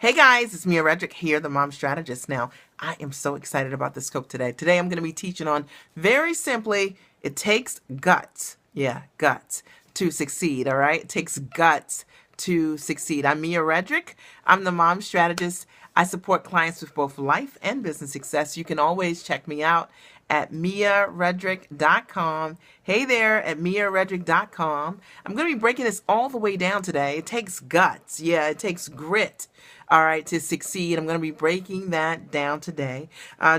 Hey guys, it's Mia Redrick here, the Mom Strategist. Now, I am so excited about this scope today. Today I'm going to be teaching on, very simply, it takes guts. Yeah, guts to succeed, all right? It takes guts to succeed. I'm Mia Redrick. I'm the Mom Strategist. I support clients with both life and business success. You can always check me out at miaredrick.com. Hey there at miaredrick.com. I'm going to be breaking this all the way down today. It takes guts. Yeah, it takes grit. All right, to succeed. I'm going to be breaking that down today.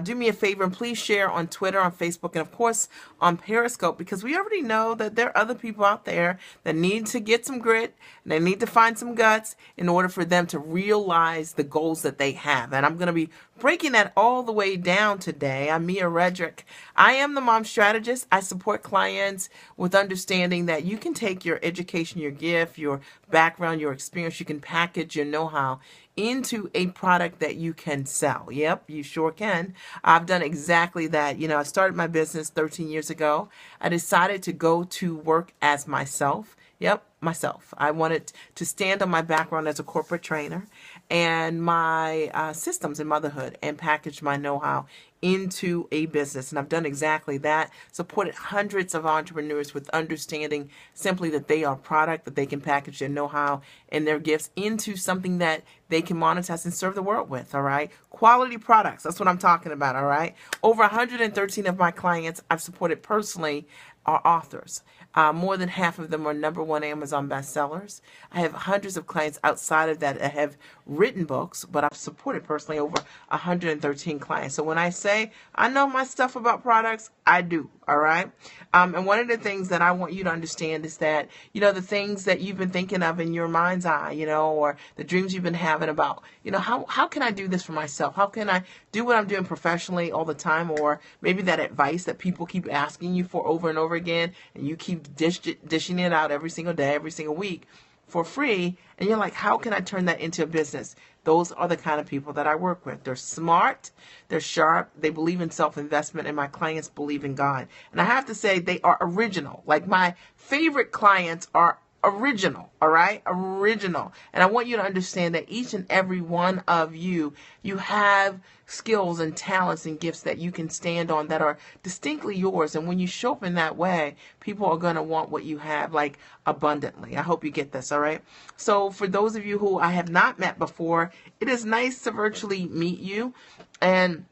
Do me a favor and please share on Twitter, on Facebook, and of course on Periscope, because we already know that there are other people out there that need to get some grit and they need to find some guts in order for them to realize the goals that they have. And I'm going to be breaking that all the way down today. I'm Mia Redrick. I am the Mom Strategist. I support clients with understanding that you can take your education, your gift, your background, your experience, you can package your know-how into a product that you can sell. Yep, you sure can. I've done exactly that. You know, I started my business 13 years ago. I decided to go to work as myself. Yep, myself. I wanted to stand on my background as a corporate trainer and my systems in motherhood and package my know-how into a business. And I've done exactly that. Supported hundreds of entrepreneurs with understanding simply that they are a product, that they can package their know-how and their gifts into something that they can monetize and serve the world with, all right? Quality products, that's what I'm talking about, all right? Over 113 of my clients I've supported personally are authors. More than half of them are #1 Amazon bestsellers. I have hundreds of clients outside of that have written books, but I've supported personally over 113 clients. So when I say I know my stuff about products, I do, all right? And one of the things that I want you to understand is that, you know, the things that you've been thinking of in your mind's eye, you know, or the dreams you've been having about, you know, how can I do this for myself? How can I do what I'm doing professionally all the time? Or maybe that advice that people keep asking you for over and over again, and you keep dishing it out every single day, every single week for free, and you're like, how can I turn that into a business? Those are the kind of people that I work with. They're smart, they're sharp, they believe in self-investment, and my clients believe in God. And I have to say, they are original. Like, my favorite clients are original, all right? Original. And I want you to understand that each and every one of you, you have skills and talents and gifts that you can stand on that are distinctly yours. And when you show up in that way, people are going to want what you have, like, abundantly. I hope you get this, all right? So for those of you who I have not met before, it is nice to virtually meet you. And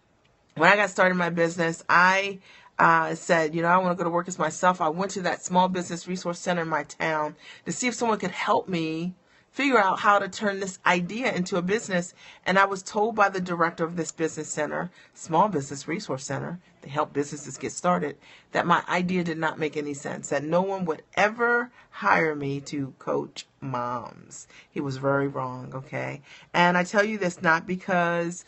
when I got started in my business, I said, you know, I want to go to work as myself. I went to that small business resource center in my town to see if someone could help me figure out how to turn this idea into a business. And I was told by the director of this business center, small business resource center, they help businesses get started, that my idea did not make any sense, that no one would ever hire me to coach moms. He was very wrong, okay? And I tell you this not because,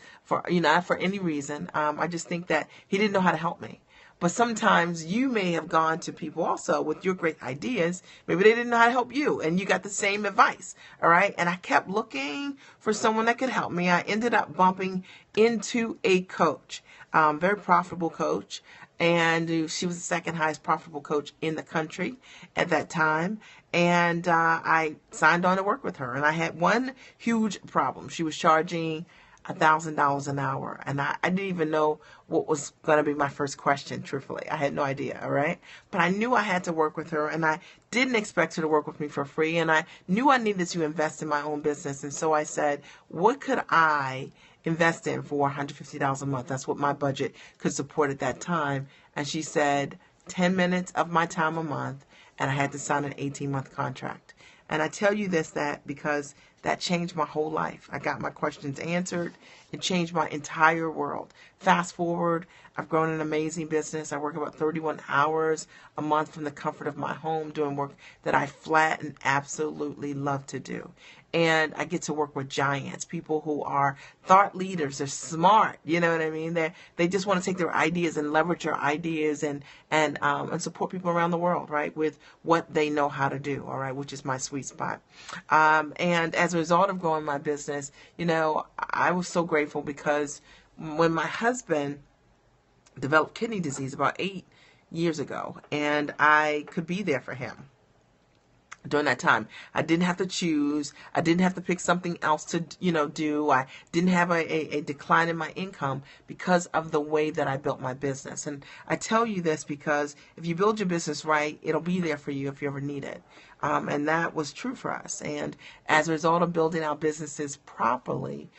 not for any reason. I just think that he didn't know how to help me. But sometimes you may have gone to people also with your great ideas. Maybe they didn't know how to help you and you got the same advice. All right. And I kept looking for someone that could help me. I ended up bumping into a coach, very profitable coach. And she was the second highest profitable coach in the country at that time. And I signed on to work with her. And I had one huge problem. She was charging $1,000 an hour. And I didn't even know what was going to be my first question, truthfully. I had no idea, all right? But I knew I had to work with her, and I didn't expect her to work with me for free, and I knew I needed to invest in my own business. And so I said, what could I invest in for $150 a month? That's what my budget could support at that time. And she said, 10 minutes of my time a month, and I had to sign an 18-month contract. And I tell you that because that changed my whole life. I got my questions answered. It changed my entire world. Fast forward, I've grown an amazing business. I work about 31 hours a month from the comfort of my home doing work that I flat and absolutely love to do. And I get to work with giants, people who are thought leaders. They're smart, you know what I mean? They just want to take their ideas and leverage their ideas and support people around the world, right, with what they know how to do, all right, which is my sweet spot. And as a result of growing my business, you know, I was so grateful because when my husband developed kidney disease about 8 years ago, and I could be there for him. during that time. I didn't have to choose. I didn't have to pick something else to, do. I didn't have a decline in my income because of the way that I built my business. And I tell you this because if you build your business right, it'll be there for you if you ever need it. And that was true for us. And as a result of building our businesses properly,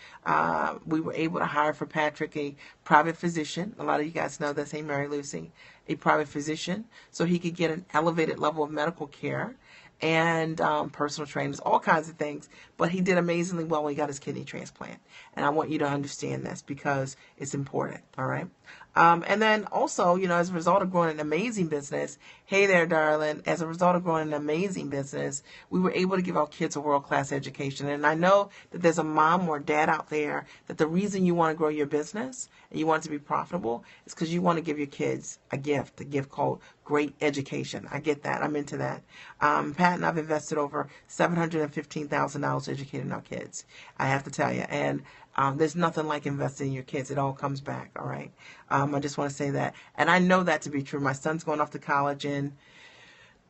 we were able to hire for Patrick a private physician. A lot of you guys know this, ain't Mary Lucy? A private physician, so he could get an elevated level of medical care and personal trainers, all kinds of things. But he did amazingly well when he got his kidney transplant. And I want you to understand this because it's important, all right? And then also, as a result of growing an amazing business, hey there, darling, as a result of growing an amazing business, we were able to give our kids a world-class education. And I know that there's a mom or dad out there that the reason you want to grow your business and you want it to be profitable is because you want to give your kids a gift called great education. I get that. I'm into that. Pat and I've invested over $715,000 educating our kids. I have to tell you. And there's nothing like investing in your kids. It all comes back. All right. I just want to say that. And I know that to be true. My son's going off to college in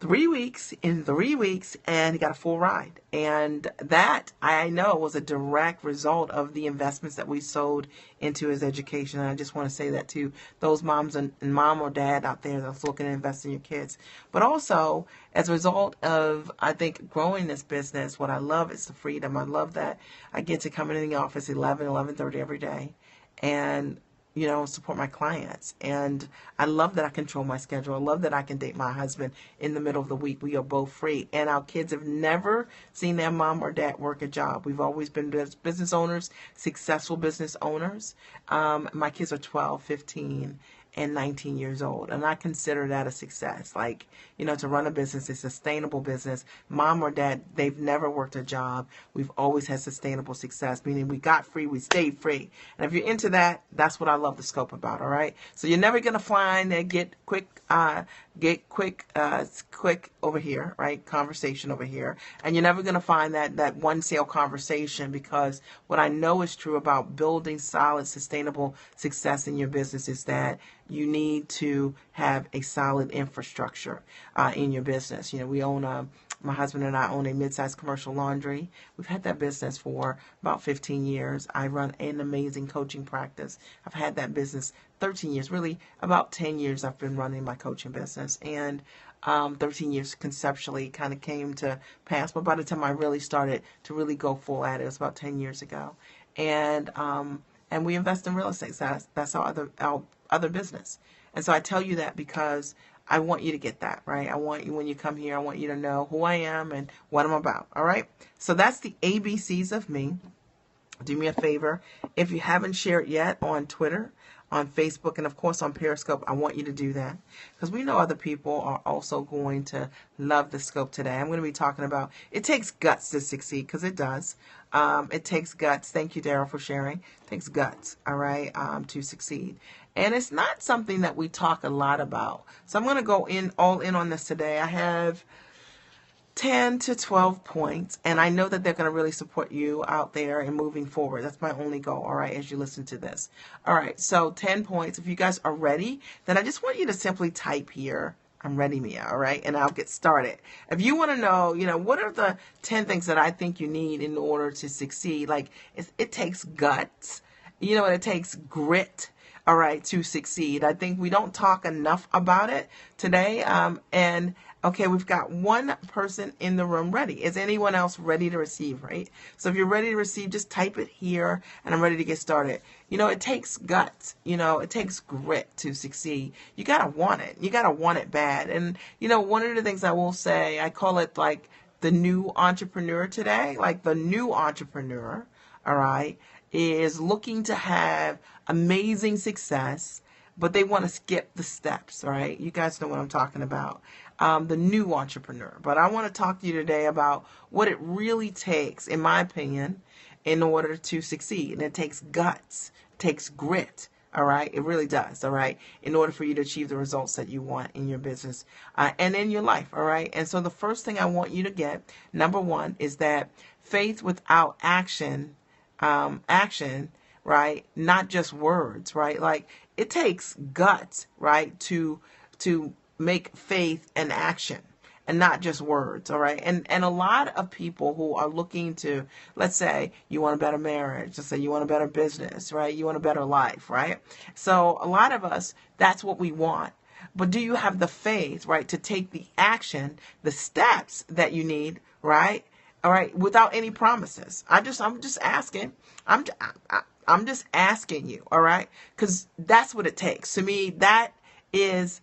3 weeks, and he got a full ride. And that, I know, was a direct result of the investments that we sold into his education. And I just want to say that to those moms and mom or dad out there that's looking to invest in your kids. But also, as a result of, I think, growing this business, what I love is the freedom. I love that I get to come into the office 11:30 every day and support my clients. And I love that I control my schedule. I love that I can date my husband in the middle of the week. We are both free. And our kids have never seen their mom or dad work a job. We've always been business owners, successful business owners. My kids are 12, 15, and 19 years old. And I consider that a success. Like, to run a business, a sustainable business. Mom or dad, they've never worked a job. We've always had sustainable success, meaning we got free, we stayed free. And if you're into that, that's what I love the scope about, all right? So you're never going to find that get quick over here, right? Conversation over here. And you're never going to find that one sale conversation, because what I know is true about building solid, sustainable success in your business is that you need to have a solid infrastructure in your business. We own my husband and I own a mid-sized commercial laundry. We've had that business for about 15 years. I run an amazing coaching practice. I've had that business 13 years, really about 10 years I've been running my coaching business. And 13 years conceptually kind of came to pass. But by the time I really started to really go full at it, it was about 10 years ago. And we invest in real estate. So that's our other business. And so I tell you that because I want you to get that, right? I want you, when you come here, I want you to know who I am and what I'm about, all right? So that's the ABCs of me. Do me a favor. If you haven't shared yet on Twitter, on Facebook, and of course on Periscope, I want you to do that, because we know other people are also going to love the scope today. I'm going to be talking about it takes guts to succeed, because it does. It takes guts. Thank you, Daryl, for sharing. It takes guts, all right, to succeed. And it's not something that we talk a lot about. So I'm going to go all in on this today. I have 10 to 12 points, and I know that they're going to really support you out there and moving forward. That's my only goal, all right, as you listen to this. All right, so 10 points. If you guys are ready, then I just want you to simply type here, I'm ready, Mia, all right, and I'll get started. If you want to know, what are the 10 things that I think you need in order to succeed, like it takes guts, and it takes grit, all right, to succeed. I think we don't talk enough about it today, and okay, we've got one person in the room ready. Is anyone else ready to receive, right? So if you're ready to receive, just type it here, and I'm ready to get started. It takes guts. It takes grit to succeed. You got to want it. You got to want it bad. And, one of the things I will say, I call it like the new entrepreneur today. Like the new entrepreneur, all right, is looking to have amazing success, but they want to skip the steps, right? You guys know what I'm talking about. The new entrepreneur. But I want to talk to you today about what it really takes, in my opinion, in order to succeed. And it takes guts. It takes grit. All right. It really does. All right. In order for you to achieve the results that you want in your business and in your life. All right. And so the first thing I want you to get, number one, is that faith without action, right? Not just words, right? Like it takes guts, right? To make faith an action. and not just words. All right. And a lot of people who are looking to, let's say you want a better marriage, let's say you want a better business, right? You want a better life, right? So a lot of us, that's what we want. But do you have the faith, right, to take the action, the steps that you need, right? All right, without any promises. I'm just asking. I'm just asking you, all right? Because that's what it takes. To me, that is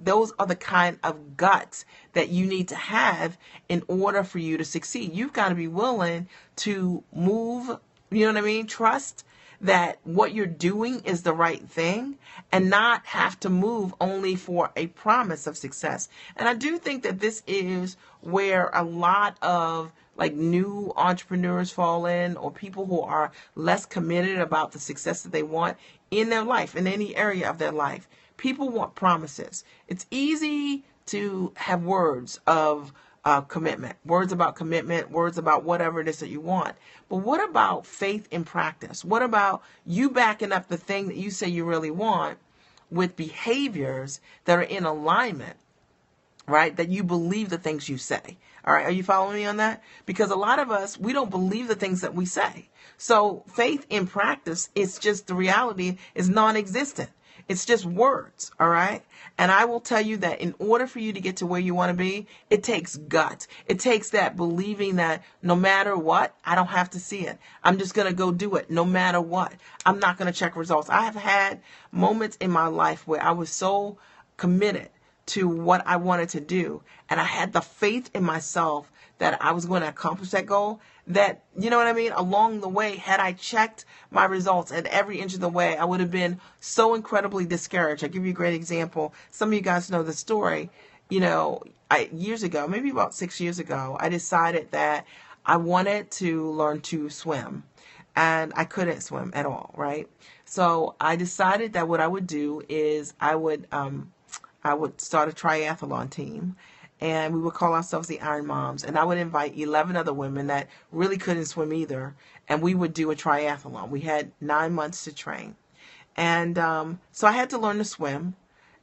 those are the kind of guts that you need to have in order for you to succeed. You've got to be willing to move, you know what I mean? Trust that what you're doing is the right thing and not have to move only for a promise of success. And I do think that this is where a lot of like new entrepreneurs fall in, or people who are less committed about the success that they want in their life, in any area of their life. People want promises. It's easy to have words of commitment, words about whatever it is that you want. But what about faith in practice? What about you backing up the thing that you say you really want with behaviors that are in alignment, right? That you believe the things you say. All right. Are you following me on that? Because a lot of us, we don't believe the things that we say. So faith in practice, it's just the reality is non-existent. It's just words, all right? And I will tell you that in order for you to get to where you want to be, it takes guts. It takes that believing that no matter what, I don't have to see it. I'm just going to go do it no matter what. I'm not going to check results. I have had moments in my life where I was so committed to what I wanted to do, and I had the faith in myself that I was going to accomplish that goal, that, you know what I mean? Along the way, had I checked my results at every inch of the way, I would have been so incredibly discouraged. I'll give you a great example. Some of you guys know the story. You know, years ago, maybe about 6 years ago, I decided that I wanted to learn to swim, and I couldn't swim at all, right? So I decided that what I would do is I would start a triathlon team, and we would call ourselves the Iron Moms. And I would invite 11 other women that really couldn't swim either, and we would do a triathlon. We had 9 months to train. And so I had to learn to swim,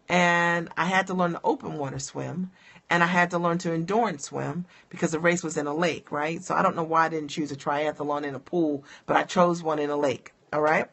and I had to learn to open water swim, and I had to learn to endurance swim because the race was in a lake, right? So I don't know why I didn't choose a triathlon in a pool, but I chose one in a lake, all right?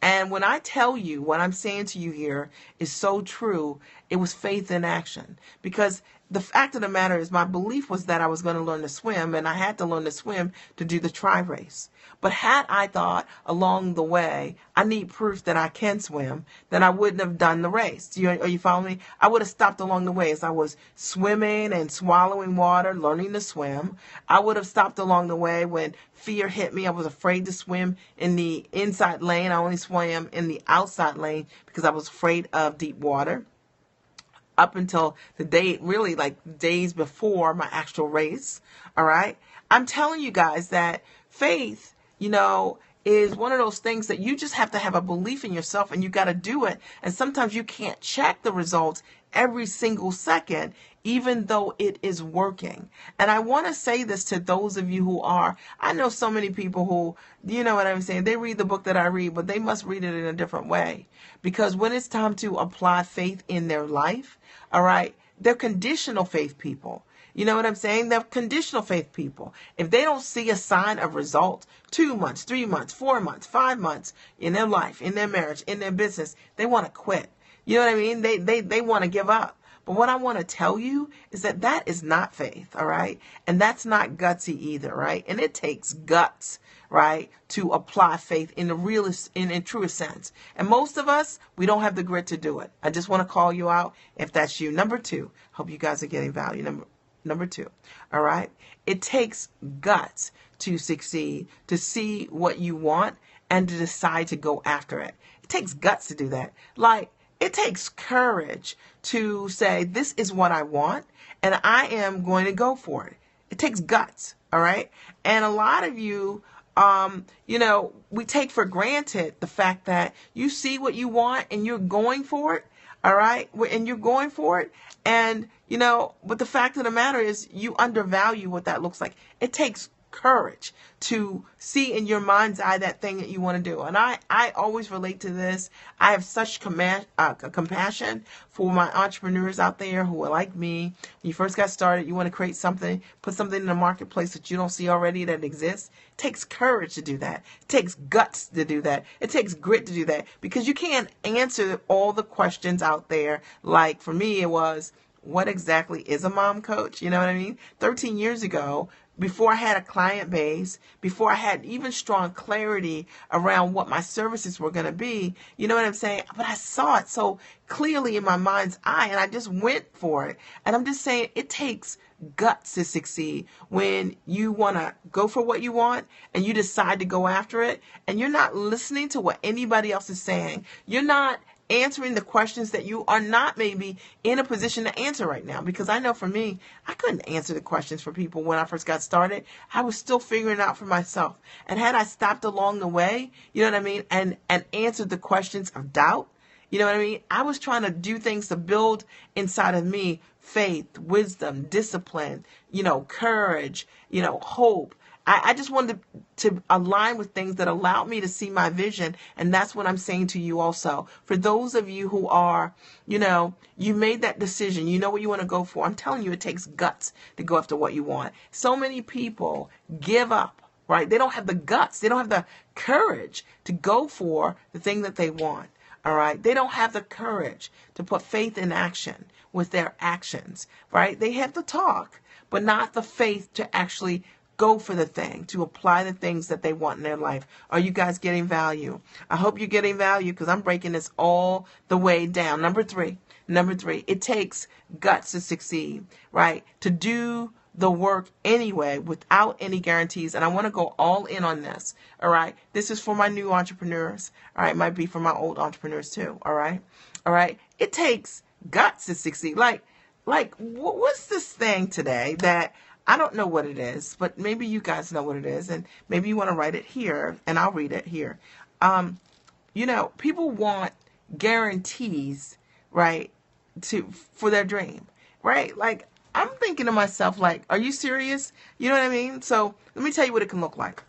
And when I tell you what I'm saying to you here is so true, it was faith in action. Because the fact of the matter is my belief was that I was going to learn to swim, and I had to learn to swim to do the tri-race. But had I thought along the way, I need proof that I can swim, then I wouldn't have done the race. Are you following me? I would have stopped along the way as I was swimming and swallowing water, learning to swim. I would have stopped along the way when fear hit me. I was afraid to swim in the inside lane. I only swam in the outside lane because I was afraid of deep water. Up until the day, really like days before my actual race. All right. I'm telling you guys that faith, is one of those things that you just have to have a belief in yourself, and you got to do it. And sometimes you can't check the results every single second, even though it is working. And I want to say this to those of you who I know so many people who, you know what I'm saying, they read the book that I read, but they must read it in a different way. Because when it's time to apply faith in their life, all right, they're conditional faith people. You know what I'm saying? They're conditional faith people. If they don't see a sign of result, 2 months, 3 months, 4 months, 5 months in their life, in their marriage, in their business, they want to quit. You know what I mean? They want to give up. But what I want to tell you is that that is not faith, all right? And that's not gutsy either, right? And it takes guts, right, to apply faith in the realest, in truest sense. And most of us, we don't have the grit to do it. I just want to call you out if that's you. Number 2, hope you guys are getting value. Number 2, all right? It takes guts to succeed, to see what you want and to decide to go after it. It takes guts to do that. Like, it takes courage to say, this is what I want, and I am going to go for it. It takes guts, all right? And a lot of you, we take for granted the fact that you see what you want and you're going for it, all right? And you're going for it. And, but the fact of the matter is you undervalue what that looks like. It takes courage to see in your mind's eye that thing that you want to do. And I always relate to this. I have such compassion for my entrepreneurs out there who are like me. When you first got started, you want to create something, put something in the marketplace that you don't see already that exists. It takes courage to do that. It takes guts to do that. It takes grit to do that, because you can't answer all the questions out there. Like for me, it was, what exactly is a mom coach? You know what I mean? 13 years ago, before I had a client base, before I had even strong clarity around what my services were going to be, you know what I'm saying? But I saw it so clearly in my mind's eye, and I just went for it. And I'm just saying, it takes guts to succeed when you want to go for what you want and you decide to go after it, and you're not listening to what anybody else is saying. You're not answering the questions that you are not maybe in a position to answer right now. Because I know for me, I couldn't answer the questions for people when I first got started. I was still figuring it out for myself. And had I stopped along the way, you know what I mean, and answered the questions of doubt, you know what I mean? I was trying to do things to build inside of me faith, wisdom, discipline, courage, hope. I just wanted to align with things that allowed me to see my vision. And that's what I'm saying to you also. For those of you who are, you made that decision, you know what you want to go for. I'm telling you, it takes guts to go after what you want. So many people give up, right? They don't have the guts. They don't have the courage to go for the thing that they want. All right. They don't have the courage to put faith in action with their actions, right? They have the talk, but not the faith to actually go for the thing, to apply the things that they want in their life. Are you guys getting value? I hope you're getting value, because I'm breaking this all the way down. Number three, it takes guts to succeed, right? To do the work anyway without any guarantees. And I want to go all in on this. All right. This is for my new entrepreneurs. All right. It might be for my old entrepreneurs too. All right. All right. It takes guts to succeed. Like what's this thing today that I don't know what it is, but maybe you guys know what it is, and maybe you want to write it here, and I'll read it here. People want guarantees, right, for their dream, right? Like, I'm thinking to myself, like, are you serious? You know what I mean? So let me tell you what it can look like.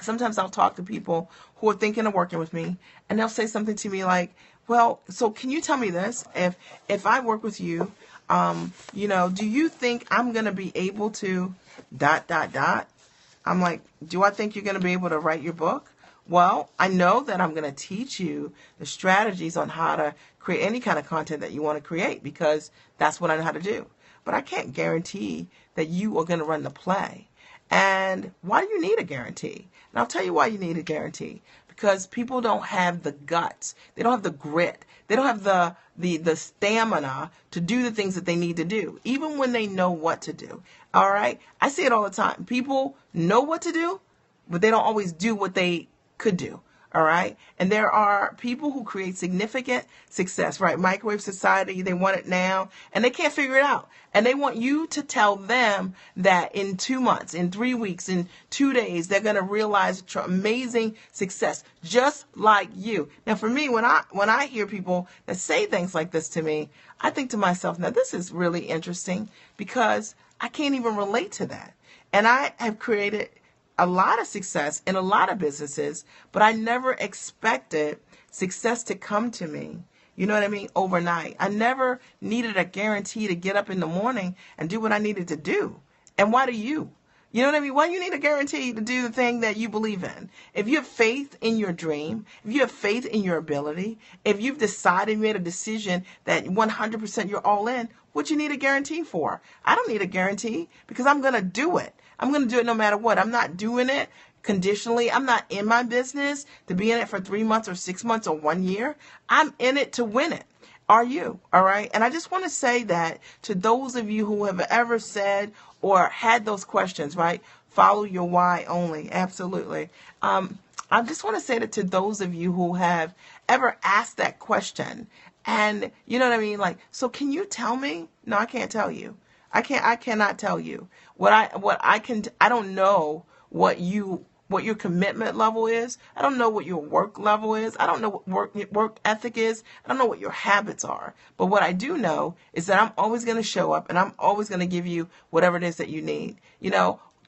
Sometimes I'll talk to people who are thinking of working with me, and they'll say something to me like, well, so can you tell me this? If I work with you, do you think I'm going to be able to ... I'm like, do I think you're going to be able to write your book? Well, I know that I'm going to teach you the strategies on how to create any kind of content that you want to create, because that's what I know how to do. But I can't guarantee that you are going to run the play. And why do you need a guarantee? And I'll tell you why you need a guarantee. Because people don't have the guts. They don't have the grit. They don't have the stamina to do the things that they need to do, even when they know what to do. All right? I see it all the time. People know what to do, but they don't always do what they could do. All right. And there are people who create significant success, right? Microwave society, they want it now, and they can't figure it out. And they want you to tell them that in 2 months, in 3 weeks, in 2 days, they're going to realize amazing success, just like you. Now, for me, when I hear people that say things like this to me, I think to myself, now this is really interesting, because I can't even relate to that. And I have created a lot of success in a lot of businesses, but I never expected success to come to me, you know what I mean, overnight. I never needed a guarantee to get up in the morning and do what I needed to do. And why do you? You know what I mean? Why do you need a guarantee to do the thing that you believe in? If you have faith in your dream, if you have faith in your ability, if you've decided, made a decision that 100% you're all in, what you need a guarantee for? I don't need a guarantee, because I'm going to do it. I'm going to do it no matter what. I'm not doing it conditionally. I'm not in my business to be in it for 3 months or 6 months or 1 year. I'm in it to win it. Are you? All right. And I just want to say that to those of you who have ever said or had those questions, right? Follow your why only. Absolutely. I just want to say that to those of you who have ever asked that question, and you know what I mean? Like, so can you tell me? No, I can't tell you. I cannot tell you I don't know what your commitment level is. I don't know what your work level is. I don't know what work ethic is. I don't know what your habits are. But what I do know is that I'm always going to show up, and I'm always going to give you whatever it is that you need.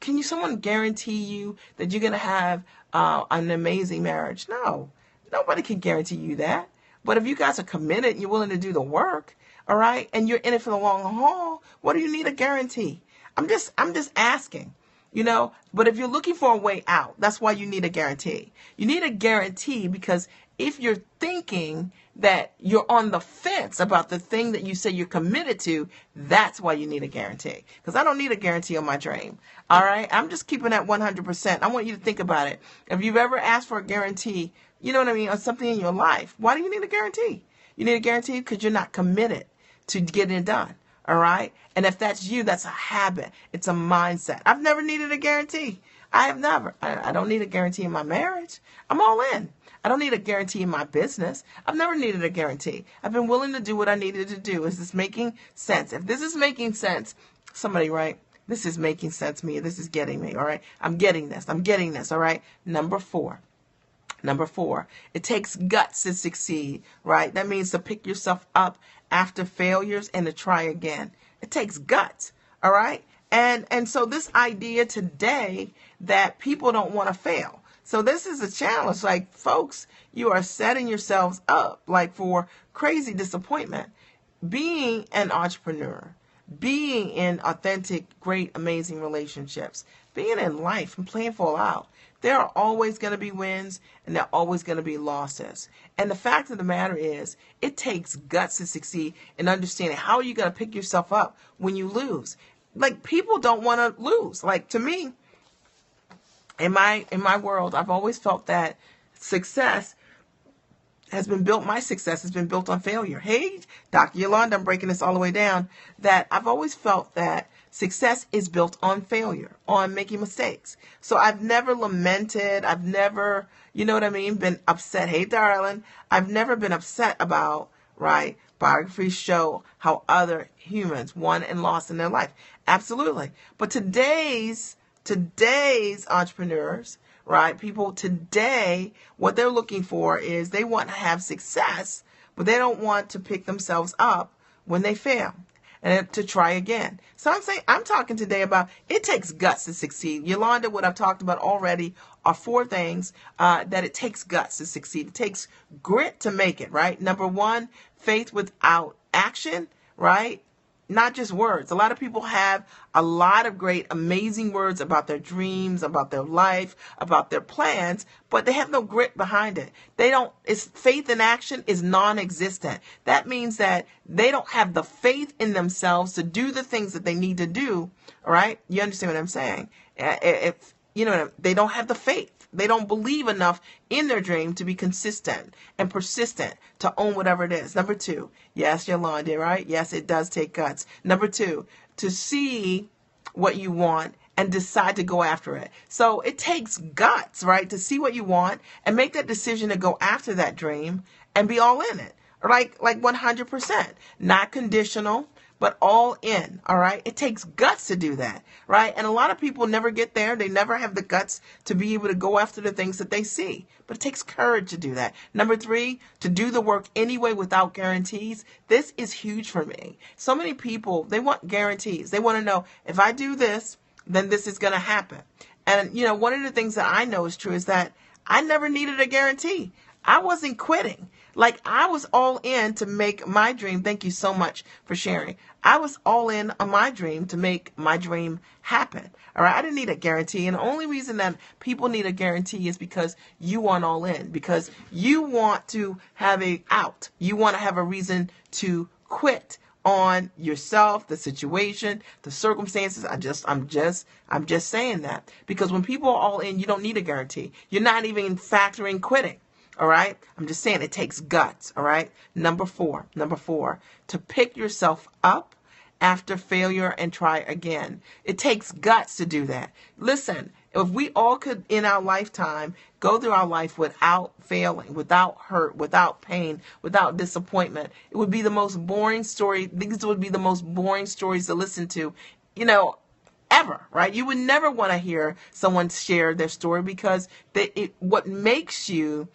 can you someone guarantee you that you're going to have an amazing marriage? No, nobody can guarantee you that. But if you guys are committed, you're willing to do the work, all right, and you're in it for the long haul, what do you need a guarantee? I'm just asking, but if you're looking for a way out, that's why you need a guarantee. You need a guarantee because if you're thinking that you're on the fence about the thing that you say you're committed to, that's why you need a guarantee. Because I don't need a guarantee on my dream. All right. I'm just keeping that 100%. I want you to think about it. If you've ever asked for a guarantee, you know what I mean, on something in your life, why do you need a guarantee? You need a guarantee because you're not committed to getting it done. All right. And if that's you, that's a habit. It's a mindset. I've never needed a guarantee. I have never. I don't need a guarantee in my marriage. I'm all in. I don't need a guarantee in my business. I've never needed a guarantee. I've been willing to do what I needed to do. Is this making sense? If this is making sense, somebody write, this is making sense to me. This is getting me. All right. I'm getting this. I'm getting this. All right. Number four, it takes guts to succeed, right? That means to pick yourself up after failures and to try again. It takes guts. All right. And so this idea today that people don't want to fail. So this is a challenge. Like, folks, you are setting yourselves up like for crazy disappointment. Being an entrepreneur, being in authentic, great, amazing relationships, being in life and playing full out, there are always going to be wins and there are always going to be losses. And the fact of the matter is, it takes guts to succeed in understanding how are you going to pick yourself up when you lose. Like, people don't want to lose. Like, to me, in my world, I've always felt that success has been built. My success has been built on failure. Hey, Dr. Yolanda, I'm breaking this all the way down. That I've always felt that success is built on failure, on making mistakes. So I've never lamented. I've never, you know what I mean, been upset. Hey, darling, I've never been upset about, right? Biographies show how other humans won and lost in their life. Absolutely. But today's entrepreneurs, right? People today, what they're looking for is they want to have success, but they don't want to pick themselves up when they fail and to try again. So I'm talking today about it takes guts to succeed. Yolanda, what I've talked about already are four things that it takes guts to succeed. It takes grit to make it, right? Number one, faith without action, right? Not just words. A lot of people have a lot of great, amazing words about their dreams, about their life, about their plans, but they have no grit behind it. It's faith in action is non-existent. That means that they don't have the faith in themselves to do the things that they need to do. All right. You understand what I'm saying? If, they don't have the faith. They don't believe enough in their dream to be consistent and persistent to own whatever it is. Number two, yes, Yolanda, right? Yes, it does take guts. Number two, to see what you want and decide to go after it. So it takes guts, right? To see what you want and make that decision to go after that dream and be all in it. Like 100%, not conditional, but all in. All right. It takes guts to do that. Right. And a lot of people never get there. They never have the guts to be able to go after the things that they see. But it takes courage to do that. Number three, to do the work anyway without guarantees. This is huge for me. So many people, they want guarantees. They want to know if I do this, then this is going to happen. And, one of the things that I know is true is that I never needed a guarantee. I wasn't quitting. Like, I was all in to make my dream. Thank you so much for sharing. I was all in on my dream to make my dream happen. All right. I didn't need a guarantee. And the only reason that people need a guarantee is because you aren't all in, because you want to have a out. You want to have a reason to quit on yourself, the situation, the circumstances. I'm just saying that because when people are all in, you don't need a guarantee. You're not even factoring quitting. All right. I'm just saying it takes guts. All right. Number four, to pick yourself up after failure and try again. It takes guts to do that. Listen, if we all could in our lifetime go through our life without failing, without hurt, without pain, without disappointment, it would be the most boring story. These would be the most boring stories to listen to, ever, right? You would never want to hear someone share their story because what makes you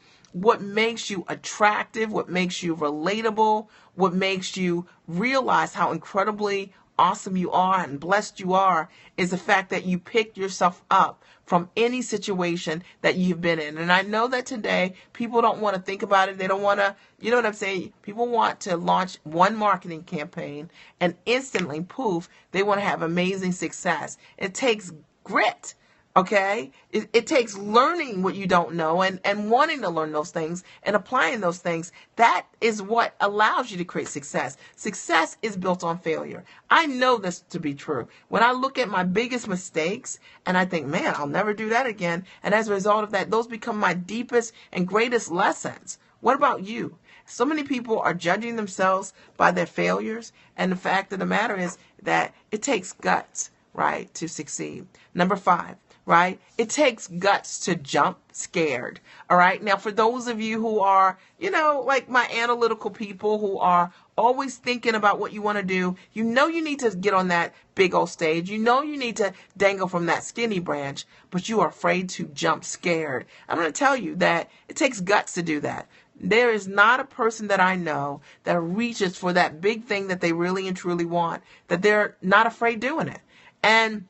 attractive, what makes you relatable, what makes you realize how incredibly awesome you are and blessed you are is the fact that you picked yourself up from any situation that you've been in. And I know that today people don't want to think about it. They don't want to, you know what I'm saying? People want to launch one marketing campaign and instantly, poof, they want to have amazing success. It takes grit. Okay, it takes learning what you don't know and wanting to learn those things and applying those things. That is what allows you to create success. Success is built on failure. I know this to be true. When I look at my biggest mistakes and I think, man, I'll never do that again. And as a result of that, those become my deepest and greatest lessons. What about you? So many people are judging themselves by their failures. And the fact of the matter is that it takes guts, right, to succeed. Number 5. Right? It takes guts to jump scared. All right. Now, for those of you who are, like my analytical people who are always thinking about what you want to do, you need to get on that big old stage. You need to dangle from that skinny branch, but you are afraid to jump scared. I'm going to tell you that it takes guts to do that. There is not a person that I know that reaches for that big thing that they really and truly want, that they're not afraid doing it. And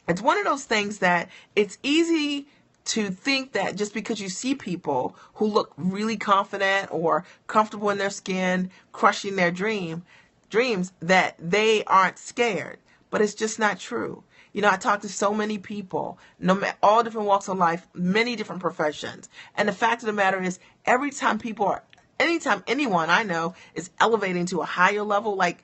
it's one of those things that it's easy to think that just because you see people who look really confident or comfortable in their skin, crushing their dreams, that they aren't scared. But it's just not true. I talk to so many people, all different walks of life, many different professions. And the fact of the matter is, anytime anyone I know is elevating to a higher level, like,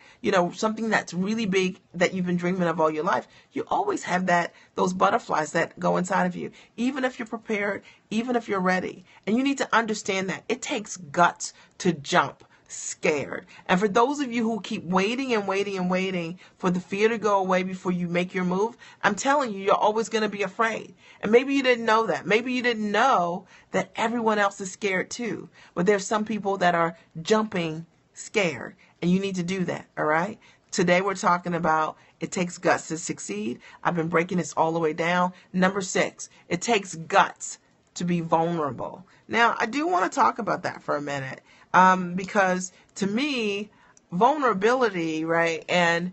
something that's really big that you've been dreaming of all your life, you always have those butterflies that go inside of you, even if you're prepared, even if you're ready. And you need to understand that it takes guts to jump scared. And for those of you who keep waiting and waiting and waiting for the fear to go away before you make your move, I'm telling you, you're always going to be afraid. And maybe you didn't know that. Maybe you didn't know that everyone else is scared too. But there's some people that are jumping scared, and you need to do that. All right. Today we're talking about it takes guts to succeed. I've been breaking this all the way down. Number 6, it takes guts to be vulnerable. Now, I do want to talk about that for a minute. Because to me, vulnerability, right, and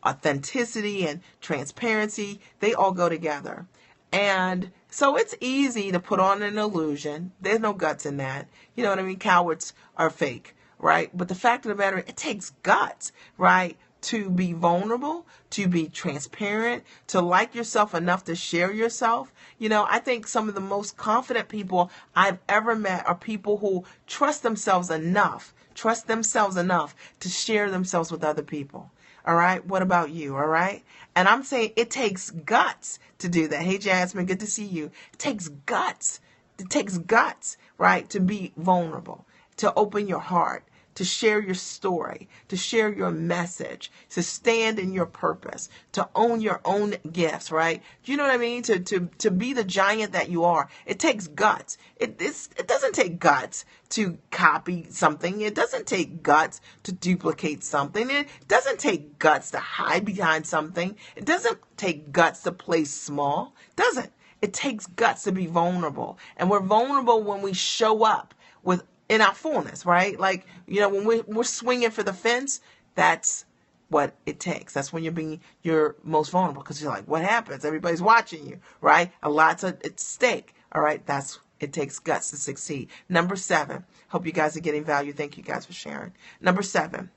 authenticity and transparency, they all go together. And so it's easy to put on an illusion. There's no guts in that. You know what I mean? Cowards are fake, right? But the fact of the matter, it takes guts, right, to be vulnerable, to be transparent, to like yourself enough to share yourself. I think some of the most confident people I've ever met are people who trust themselves enough to share themselves with other people. All right. What about you? All right. And I'm saying it takes guts to do that. Hey, Jasmine, good to see you. It takes guts. It takes guts, right, to be vulnerable, to open your heart, to share your story, to share your message, to stand in your purpose, to own your own gifts, right? Do you know what I mean? To be the giant that you are. It takes guts. It doesn't take guts to copy something. It doesn't take guts to duplicate something. It doesn't take guts to hide behind something. It doesn't take guts to play small. It doesn't. It takes guts to be vulnerable. And we're vulnerable when we show up in our fullness, right? Like, when we're swinging for the fence, that's what it takes. That's when you're most vulnerable, because you're like, what happens? Everybody's watching you, right? A lot's at stake. All right. It takes guts to succeed. Number 7. Hope you guys are getting value. Thank you guys for sharing. Number 7.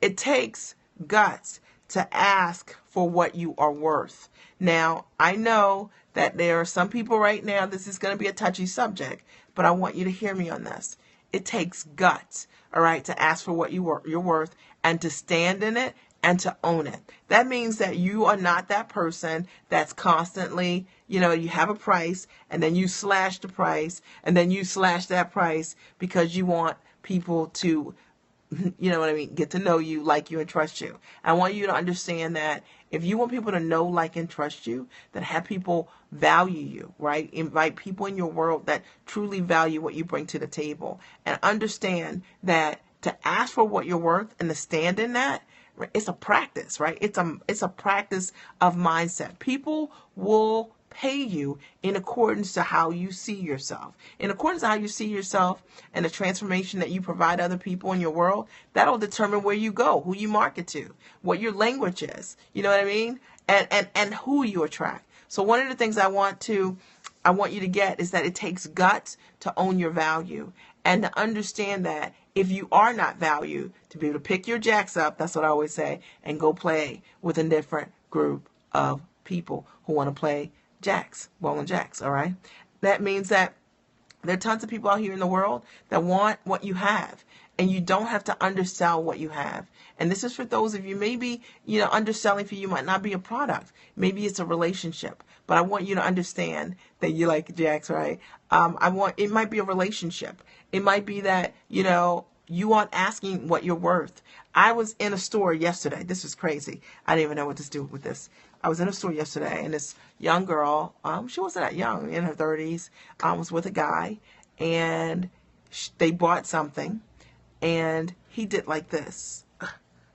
It takes guts to ask for what you are worth. Now, I know that there are some people right now, this is going to be a touchy subject, but I want you to hear me on this. It takes guts, all right, to ask for what you're worth and to stand in it and to own it. That means that you are not that person that's constantly, you have a price and then you slash the price and then you slash that price because you want people to, get to know you, like you, and trust you. I want you to understand that if you want people to know, like, and trust you, then have people value you, right? Invite people in your world that truly value what you bring to the table, and understand that to ask for what you're worth and to stand in that, it's a practice, right? It's a practice of mindset. People will pay you in accordance to how you see yourself. In accordance to how you see yourself and the transformation that you provide other people in your world, that'll determine where you go, who you market to, what your language is. You know what I mean? And who you attract. So one of the things I want you to get is that it takes guts to own your value and to understand that if you are not valued, to be able to pick your jacks up, that's what I always say, and go play with a different group of people who want to play jacks, ball and jacks, all right? That means that there are tons of people out here in the world that want what you have, and you don't have to undersell what you have. And this is for those of you, maybe, underselling for you might not be a product. Maybe it's a relationship. But I want you to understand that you like jacks, right? It might be a relationship. It might be that, you aren't asking what you're worth. I was in a store yesterday. This was crazy. I didn't even know what to do with this. I was in a store yesterday, and this young girl, she wasn't that young, in her 30s, was with a guy, and they bought something, and he did like this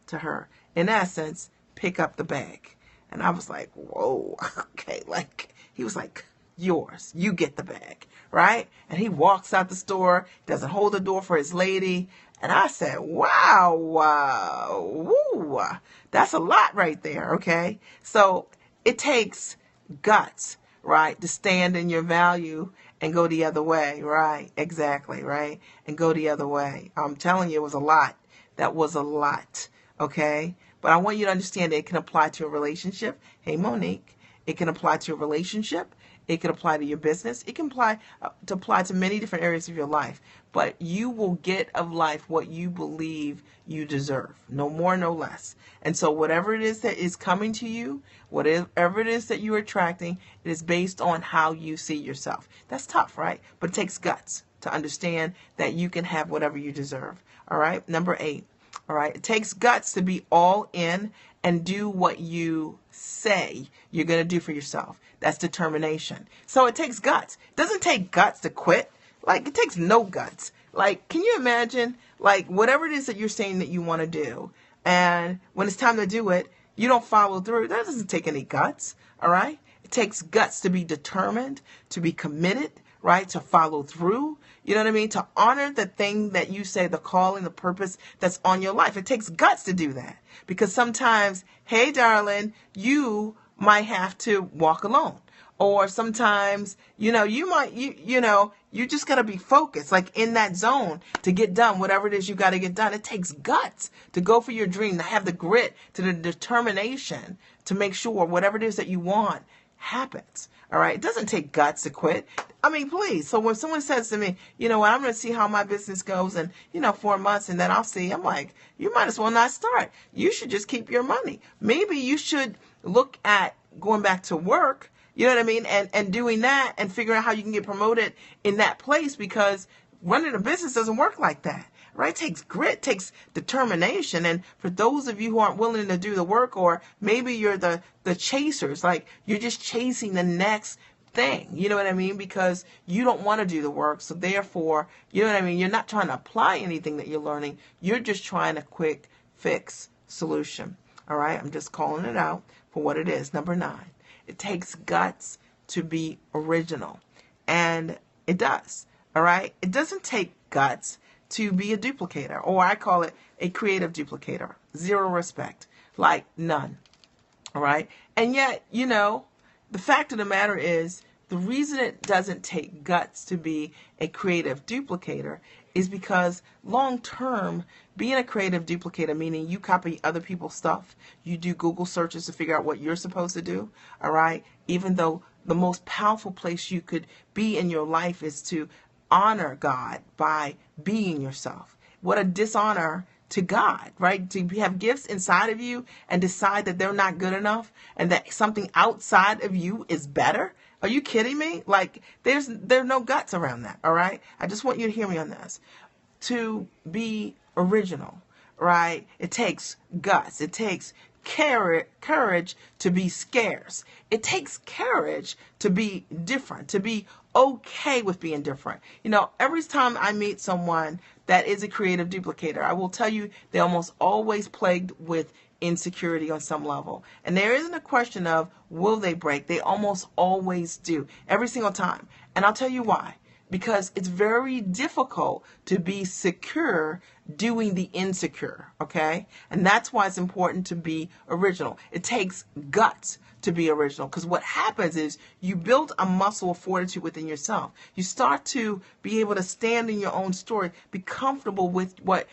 to her. In essence, pick up the bag. And I was like, whoa, okay. Like, he was like, yours, you get the bag, right? And he walks out the store, doesn't hold the door for his lady. And I said, wow, woo, that's a lot right there, okay? So it takes guts, right, to stand in your value and go the other way, right? Exactly, right? And go the other way. I'm telling you, it was a lot. That was a lot, okay? But I want you to understand that it can apply to a relationship. Hey, Monique, it can apply to a relationship. It can apply to your business. It can apply to many different areas of your life. But you will get of life what you believe you deserve. No more, no less. And so whatever it is that is coming to you, whatever it is that you're attracting, it is based on how you see yourself. That's tough, right? But it takes guts to understand that you can have whatever you deserve. All right? Number 8. All right? It takes guts to be all in and do what you say you're going to do for yourself. That's determination. So it takes guts. It doesn't take guts to quit. Like, it takes no guts. Like, can you imagine, like, whatever it is that you're saying that you want to do, and when it's time to do it, you don't follow through? That doesn't take any guts, all right? It takes guts to be determined, to be committed, right? To follow through, you know what I mean? To honor the thing that you say, the calling, the purpose that's on your life. It takes guts to do that. Because sometimes, hey, darling, you might have to walk alone. Or sometimes, you just got to be focused, like in that zone to get done, whatever it is you got to get done. It takes guts to go for your dream, to have the grit, to the determination to make sure whatever it is that you want happens. All right. It doesn't take guts to quit. I mean, please. So when someone says to me, you know what, I'm going to see how my business goes in, 4 months and then I'll see. I'm like, you might as well not start. You should just keep your money. Maybe you should look at going back to work, you know what I mean? And doing that and figuring out how you can get promoted in that place, because running a business doesn't work like that. Right? It takes grit, takes determination. And for those of you who aren't willing to do the work, or maybe you're the chasers, like you're just chasing the next thing, you know what I mean? Because you don't want to do the work. So therefore, you know what I mean? You're not trying to apply anything that you're learning. You're just trying a quick fix solution. All right? I'm just calling it out for what it is. Number 9, it takes guts to be original. And it does. All right? It doesn't take guts to be a duplicator, or I call it a creative duplicator. Zero respect, like none. All right. And yet, the fact of the matter is, the reason it doesn't take guts to be a creative duplicator is because long term, being a creative duplicator, meaning you copy other people's stuff, you do Google searches to figure out what you're supposed to do. All right. Even though the most powerful place you could be in your life is to honor God by being yourself. What a dishonor to God, right? To have gifts inside of you and decide that they're not good enough and that something outside of you is better. Are you kidding me? Like, there's no guts around that. All right. I just want you to hear me on this. To be original, right? It takes guts. It takes courage to be scarce. It takes courage to be different, to be okay with being different. Every time I meet someone that is a creative duplicator, I will tell you they're almost always plagued with insecurity on some level. And there isn't a question of will they break. They almost always do, every single time. And I'll tell you why. Because it's very difficult to be secure doing the insecure, okay? And that's why it's important to be original. It takes guts to be original, because what happens is you build a muscle of fortitude within yourself. You start to be able to stand in your own story, be comfortable with what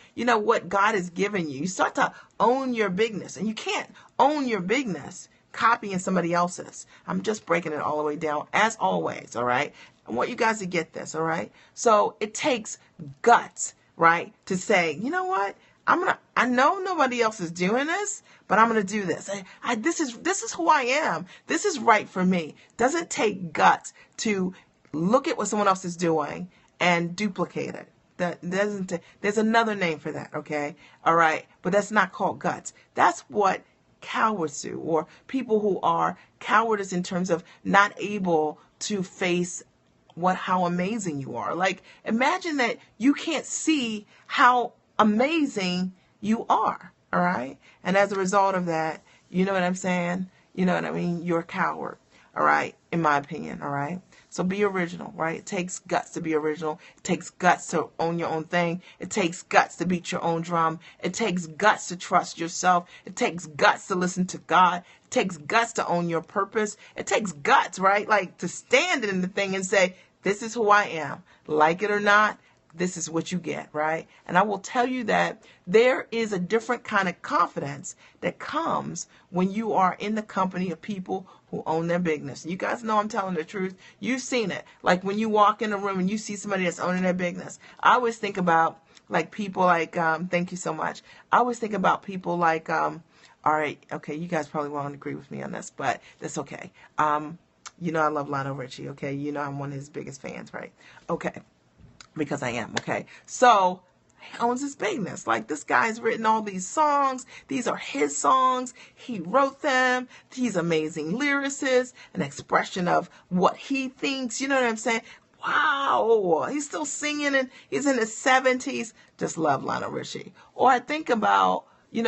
God has given you. You start to own your bigness, and you can't own your bigness copying somebody else's. I'm just breaking it all the way down, as always, all right? I want you guys to get this, all right? So it takes guts, right, to say, you know what? I know nobody else is doing this, but I'm gonna do this. This is who I am. This is right for me. Doesn't take guts to look at what someone else is doing and duplicate it. That doesn't. There's another name for that, okay? All right, but that's not called guts. That's what cowards do, or people who are cowardice in terms of not able to face how amazing you are. Like, imagine that you can't see how amazing you are, all right? And as a result of that, you know what I'm saying? You know what I mean? You're a coward, all right? In my opinion, all right? So be original, right? It takes guts to be original. It takes guts to own your own thing. It takes guts to beat your own drum. It takes guts to trust yourself. It takes guts to listen to God. It takes guts to own your purpose. It takes guts, right? Like, to stand in the thing and say, this is who I am. Like it or not, this is what you get, right? And I will tell you that there is a different kind of confidence that comes when you are in the company of people who own their bigness. You guys know I'm telling the truth. You've seen it. Like when you walk in a room and you see somebody that's owning their bigness. I always think about like people like, thank you so much. I always think about people like, all right, okay, you guys probably won't agree with me on this, but that's okay. You know I love Lionel Richie, okay? You know I'm one of his biggest fans, right? Okay. Because I am, okay? So, he owns his bigness. Like, this guy's written all these songs. These are his songs. He wrote them. He's amazing lyricist, an expression of what he thinks. You know what I'm saying? Wow. He's still singing, and he's in his 70s. Just love Lionel Richie. Or I think about, you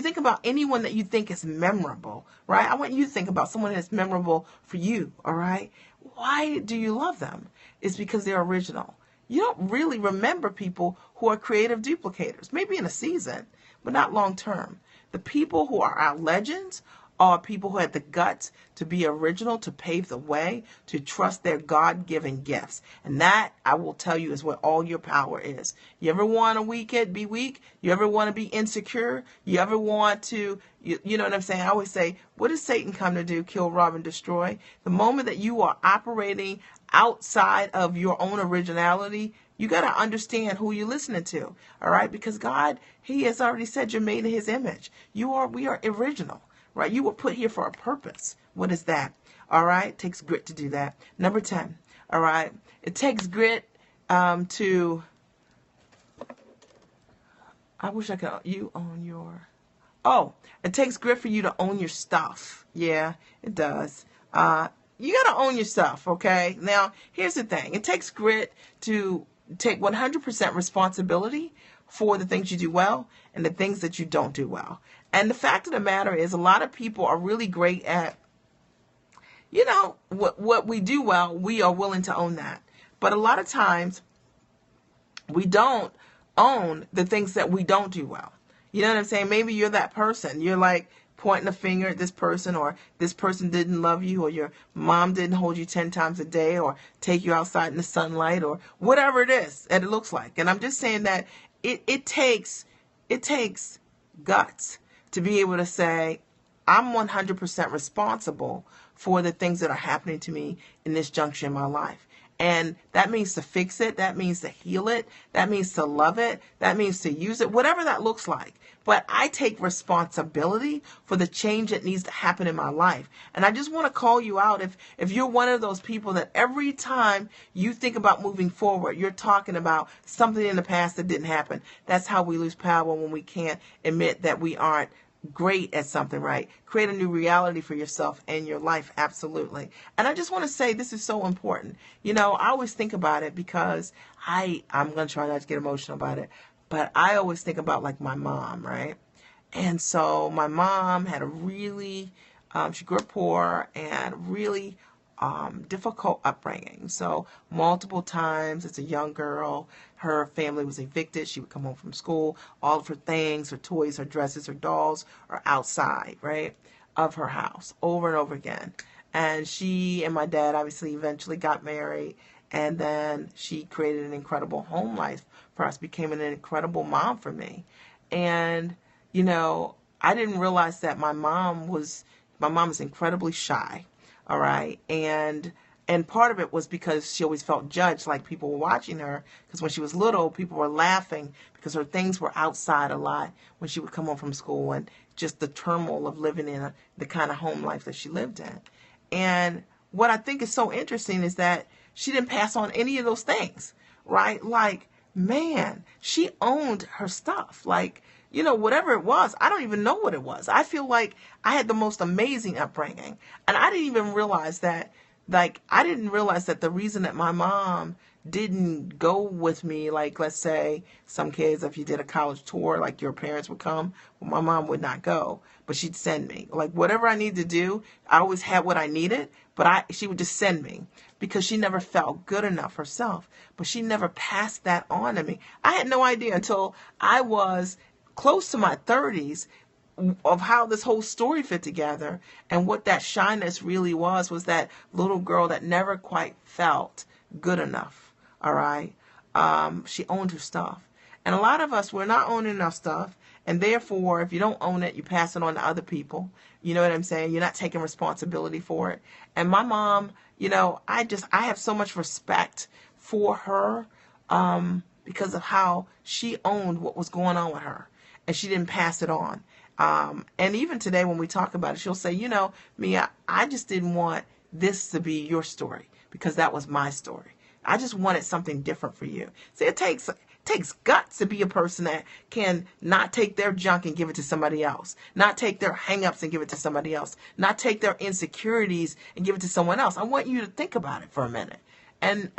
think about anyone that you think is memorable, right? I want you to think about someone that's memorable for you, all right? Why do you love them? It's because they're original. You don't really remember people who are creative duplicators, maybe in a season, but not long term. The people who are our legends are people who had the guts to be original, to pave the way, to trust their God-given gifts. And that, I will tell you, is what all your power is. You ever want to be weak? You ever want to be insecure? You ever want to, you know what I'm saying? I always say, what does Satan come to do? Kill, rob, and destroy. The moment that you are operating outside of your own originality, you got to understand who you're listening to, all right? Because God, He has already said you're made in His image. We are original. Right? You were put here for a purpose. What is that? All right? It takes grit to do that. Number 10. All right? It takes grit to... I wish I could... You own your... Oh, it takes grit for you to own your stuff. Yeah, it does. You got to own your stuff, okay? Now, here's the thing. It takes grit to take 100% responsibility for the things you do well and the things that you don't do well. And the fact of the matter is, a lot of people are really great at, what we do well, we are willing to own that. But a lot of times, we don't own the things that we don't do well. You know what I'm saying? Maybe you're that person. You're like pointing a finger at this person, or this person didn't love you, or your mom didn't hold you 10 times a day, or take you outside in the sunlight, or whatever it is that it looks like. And I'm just saying that it takes guts to be able to say, I'm 100% responsible for the things that are happening to me in this juncture in my life. And that means to fix it. That means to heal it. That means to love it. That means to use it, whatever that looks like. But I take responsibility for the change that needs to happen in my life. And I just want to call you out if you're one of those people that every time you think about moving forward, you're talking about something in the past that didn't happen. That's how we lose power, when we can't admit that we aren't great at something, right? Create a new reality for yourself and your life, absolutely. And I just want to say this is so important. I always think about it because I'm going to try not to get emotional about it, but I always think about like my mom, right? And so my mom had a really, she grew up poor and really difficult upbringing. So multiple times as a young girl, her family was evicted. She would come home from school. All of her things, her toys, her dresses, her dolls are outside, right, of her house over and over again. And she and my dad obviously eventually got married. And then she created an incredible home life for us, became an incredible mom for me. And I didn't realize that my mom is incredibly shy. All right. And part of it was because she always felt judged, like people were watching her. Because when she was little, people were laughing because her things were outside a lot when she would come home from school, and just the turmoil of living in the kind of home life that she lived in. And what I think is so interesting is that she didn't pass on any of those things, right? Like, man, she owned her stuff. Like, whatever it was, I don't even know what it was. I feel like I had the most amazing upbringing. And I didn't even realize that, the reason that my mom didn't go with me, like, let's say some kids, if you did a college tour, like your parents would come, well, my mom would not go, but she'd send me. Like, whatever I needed to do, I always had what I needed, but she would just send me because she never felt good enough herself. But she never passed that on to me. I had no idea until I was close to my 30s of how this whole story fit together, and what that shyness really was that little girl that never quite felt good enough. All right. She owned her stuff. And a lot of us, we're not owning our stuff. And therefore, if you don't own it, you pass it on to other people. You know what I'm saying? You're not taking responsibility for it. And my mom, I have so much respect for her because of how she owned what was going on with her. And she didn't pass it on. And even today when we talk about it, she'll say, Mia, I just didn't want this to be your story because that was my story. I just wanted something different for you. See, it takes guts to be a person that can not take their junk and give it to somebody else, not take their hangups and give it to somebody else, not take their insecurities and give it to someone else. I want you to think about it for a minute. And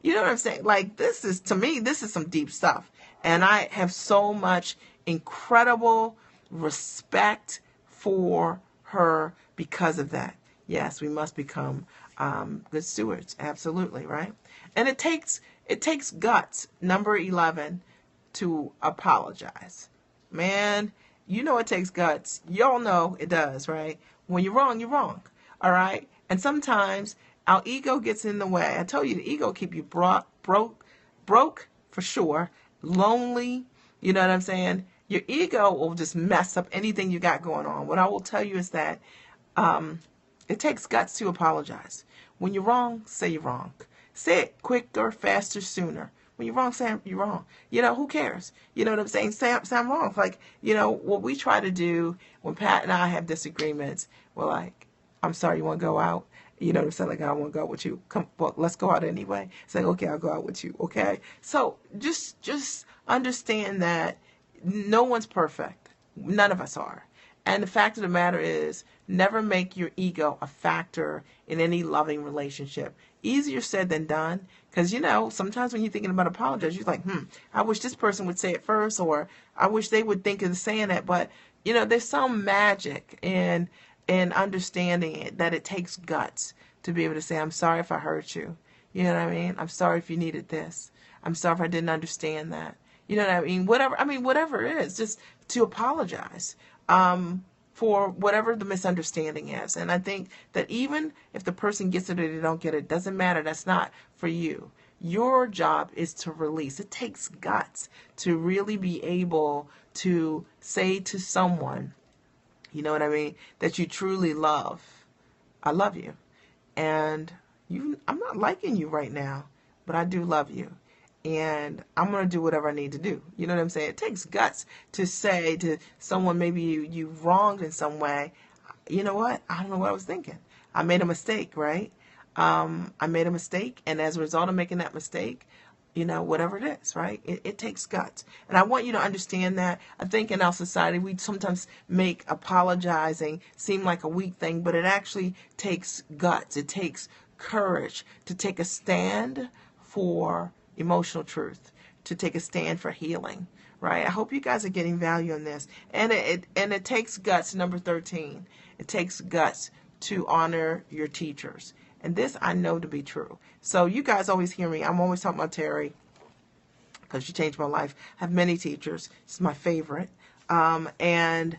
you know what I'm saying? Like, to me, this is some deep stuff. And I have so much incredible respect for her because of that. Yes, we must become good stewards. Absolutely, right? And it takes guts, number 11, to apologize. Man, it takes guts. Y'all know it does, right? When you're wrong, you're wrong. All right? And sometimes our ego gets in the way. I told you, the ego keep you broke for sure, lonely. You know what I'm saying? Your ego will just mess up anything you got going on. What I will tell you is that it takes guts to apologize. When you're wrong, say you're wrong. Say it quicker, faster, sooner. When you're wrong, say you're wrong. Who cares? You know what I'm saying? Say I'm wrong. Like, what we try to do when Pat and I have disagreements, we're like, I'm sorry, you want to go out? You know what I'm saying? Like, I don't want to go out with you. Come, well, let's go out anyway. Say, okay, I'll go out with you. Okay? So just understand that no one's perfect. None of us are. And the fact of the matter is, never make your ego a factor in any loving relationship. Easier said than done. Because, sometimes when you're thinking about apologizing, you're like, I wish this person would say it first, or I wish they would think of saying it. But, there's some magic in understanding it, that it takes guts to be able to say, I'm sorry if I hurt you. You know what I mean? I'm sorry if you needed this. I'm sorry if I didn't understand that. You know what I mean? Whatever it is, just to apologize for whatever the misunderstanding is. And I think that even if the person gets it or they don't get it, doesn't matter. That's not for you. Your job is to release. It takes guts to really be able to say to someone, you know what I mean, that you truly love, I love you. And I'm not liking you right now, but I do love you. And I'm going to do whatever I need to do. You know what I'm saying? It takes guts to say to someone maybe you wronged in some way, you know what? I don't know what I was thinking. I made a mistake, right? I made a mistake. And as a result of making that mistake, whatever it is, right? It takes guts. And I want you to understand that. I think in our society, we sometimes make apologizing seem like a weak thing, but it actually takes guts. It takes courage to take a stand for emotional truth, to take a stand for healing, right? I hope you guys are getting value in this. And it takes guts, number 13. It takes guts to honor your teachers. And this I know to be true. So you guys always hear me. I'm always talking about Terry because she changed my life. I have many teachers. It's my favorite. And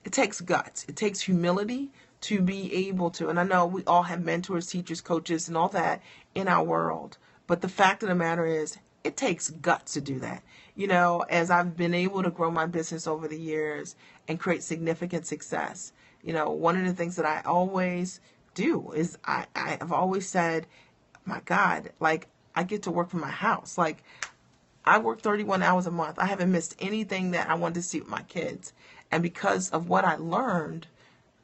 it takes guts. It takes humility to be able to. And I know we all have mentors, teachers, coaches, and all that in our world. But the fact of the matter is, it takes guts to do that. You know, as I've been able to grow my business over the years and create significant success, you know, one of the things that I always do is I've always said, my God, like, I get to work from my house. Like, I work 31 hours a month. I haven't missed anything that I wanted to see with my kids. And because of what I learned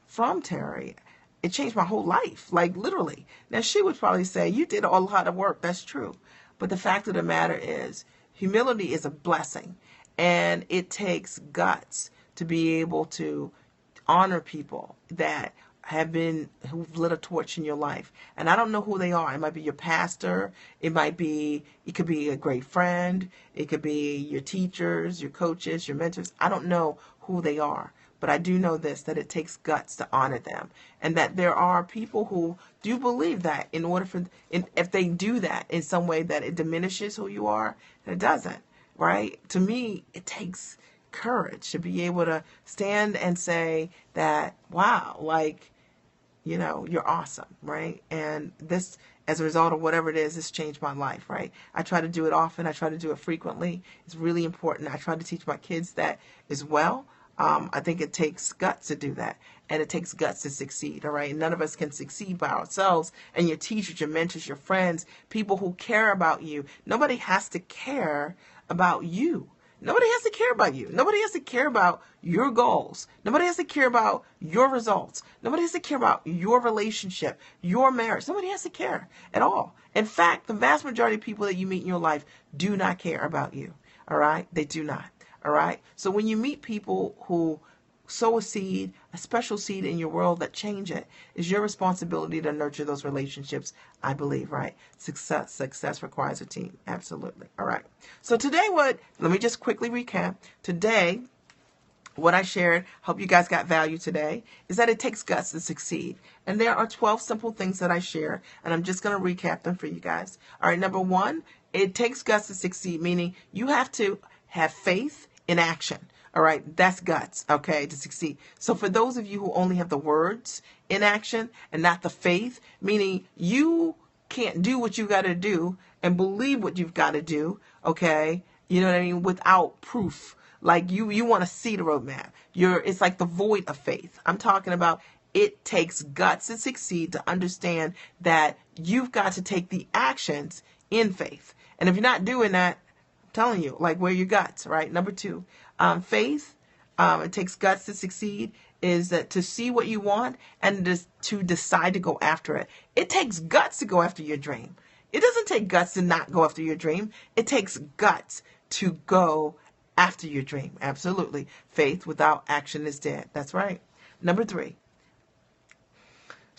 from Terry, it changed my whole life, like literally. Now, she would probably say, you did a lot of work. That's true. But the fact of the matter is, humility is a blessing. And it takes guts to be able to honor people that who've lit a torch in your life. And I don't know who they are. It might be your pastor. It could be a great friend. It could be your teachers, your coaches, your mentors. I don't know who they are. But I do know this, that it takes guts to honor them. And that there are people who do believe that if they do that in some way that it diminishes who you are, it doesn't, right? To me, it takes courage to be able to stand and say that, wow, like, you know, you're awesome, right? And this, as a result of whatever it is, this changed my life, right? I try to do it often. I try to do it frequently. It's really important. I try to teach my kids that as well. I think it takes guts to do that. And it takes guts to succeed, all right? None of us can succeed by ourselves. And your teachers, your mentors, your friends, people who care about you. Nobody has to care about you. Nobody has to care about you. Nobody has to care about your goals. Nobody has to care about your results. Nobody has to care about your relationship, your marriage. Nobody has to care at all. In fact, the vast majority of people that you meet in your life do not care about you. All right? They do not. All right? So when you meet people who sow a seed, a special seed in your world that change it, it's your responsibility to nurture those relationships, I believe, right? Success requires a team. Absolutely. All right. So today let me just quickly recap. Today, what I shared, hope you guys got value today, is that it takes guts to succeed. And there are 12 simple things that I share, and I'm just going to recap them for you guys. All right. Number one, it takes guts to succeed, meaning you have to have faith in action. All right, that's guts, okay, to succeed. So for those of you who only have the words in action and not the faith, meaning you can't do what you got to do and believe what you've got to do, okay, you know what I mean, without proof. Like you want to see the roadmap. It's like the void of faith. I'm talking about it takes guts to succeed, to understand that you've got to take the actions in faith. And if you're not doing that, I'm telling you, like, where your guts, right? Number two. Faith, it takes guts to succeed, is that to see what you want and to decide to go after it. It takes guts to go after your dream. It doesn't take guts to not go after your dream. It takes guts to go after your dream. Absolutely. Faith without action is dead. That's right. Number three,